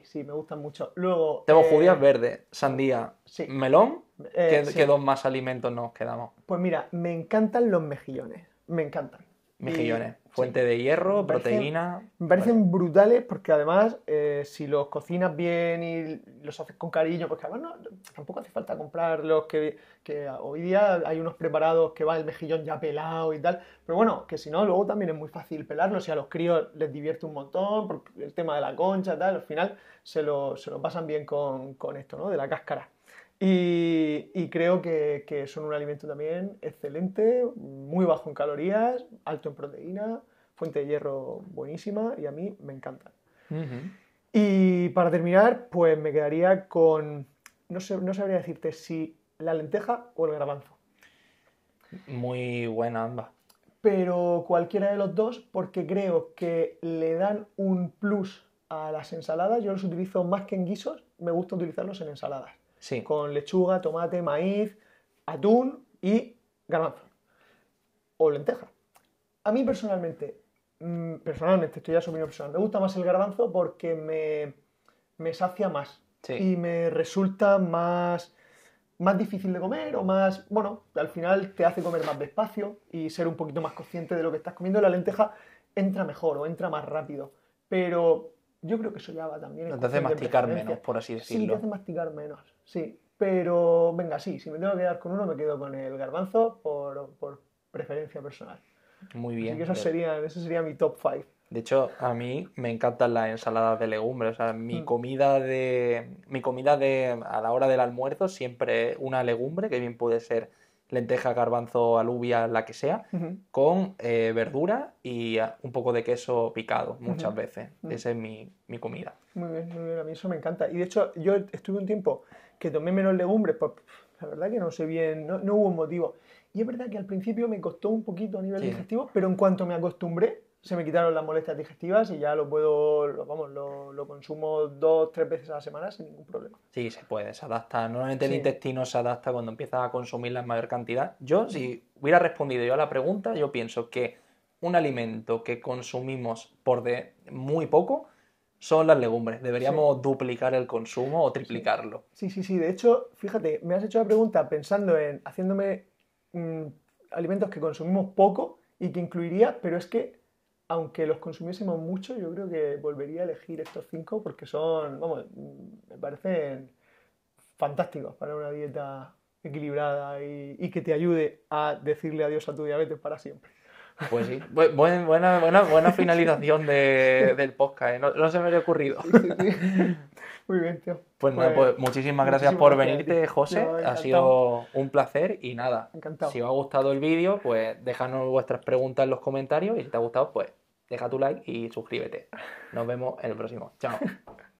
Sí, me gustan mucho. Luego, tenemos judías verdes, sandía, sí. melón. ¿Qué Sí. dos más alimentos nos quedamos? Pues mira, me encantan los mejillones, me encantan. Mejillones, Y, fuente sí, de hierro, me parecen- proteína. Me parecen brutales porque además, si los cocinas bien y los haces con cariño, porque además tampoco hace falta comprar los que hoy día hay unos preparados que va el mejillón ya pelado y tal, pero bueno, que si no, luego también es muy fácil pelarlos y a los críos les divierte un montón, porque el tema de la concha y tal, al final se lo pasan bien con esto, ¿no? De la cáscara. Y creo que son un alimento también excelente, muy bajo en calorías, alto en proteína, fuente de hierro buenísima y a mí me encantan. Ujú. Y para terminar, pues me quedaría con, no sabría decirte si la lenteja o el garbanzo, Muy buena ambas. pero cualquiera de los dos porque creo que le dan un plus a las ensaladas. Yo los utilizo más que en guisos, me gusta utilizarlos en ensaladas, Sí. con lechuga, tomate, maíz, atún y garbanzo o lenteja. A mí personalmente, esto ya es opinión personal, me gusta más el garbanzo porque me sacia más Sí. y me resulta más difícil de comer o más, bueno, al final te hace comer más despacio y ser un poquito más consciente de lo que estás comiendo. La lenteja entra mejor o entra más rápido, pero yo creo que eso ya va también en Te hace cuestión de masticar preferencia. menos, por así Sí, te decirlo. hace masticar menos, sí, pero venga, sí, si me tengo que quedar con uno, me quedo con el garbanzo por preferencia personal. Muy Así que bien. ese sería mi top 5. De hecho, a mí me encantan las ensaladas de legumbres. O sea, mi comida a la hora del almuerzo siempre es una legumbre, que bien puede ser lenteja, garbanzo, alubia, la que sea, con verdura y un poco de queso picado, muchas veces. Esa es mi comida. Muy bien, a mí eso me encanta. Y de hecho, yo estuve un tiempo que tomé menos legumbres, pues la verdad que no sé bien, no hubo un motivo. Y es verdad que al principio me costó un poquito a nivel Sí. digestivo, pero en cuanto me acostumbré, se me quitaron las molestias digestivas y ya lo consumo 2, 3 veces a la semana sin ningún problema. Sí, se puede, se adapta. Normalmente el Sí. intestino se adapta cuando empiezas a consumirla en mayor cantidad. Yo, si hubiera respondido yo a la pregunta, yo pienso que un alimento que consumimos muy poco son las legumbres. Deberíamos duplicar el consumo o triplicarlo. Sí. De hecho, fíjate, me has hecho la pregunta pensando en haciéndome alimentos que consumimos poco y que incluiría, pero es que aunque los consumiésemos mucho, yo creo que volvería a elegir estos 5 porque son, vamos, me parecen fantásticos para una dieta equilibrada y que te ayude a decirle adiós a tu diabetes para siempre. Pues sí, buena finalización del podcast, ¿eh? No se me había ocurrido. Sí. Muy bien, tío. Pues nada, pues muchísimas gracias por gracias a venirte, ti. José. Yo, Ha encantado. sido un placer y nada, Encantado. si os ha gustado el vídeo, pues dejadnos vuestras preguntas en los comentarios y si te ha gustado, pues deja tu like y suscríbete. Nos vemos en el próximo. Chao.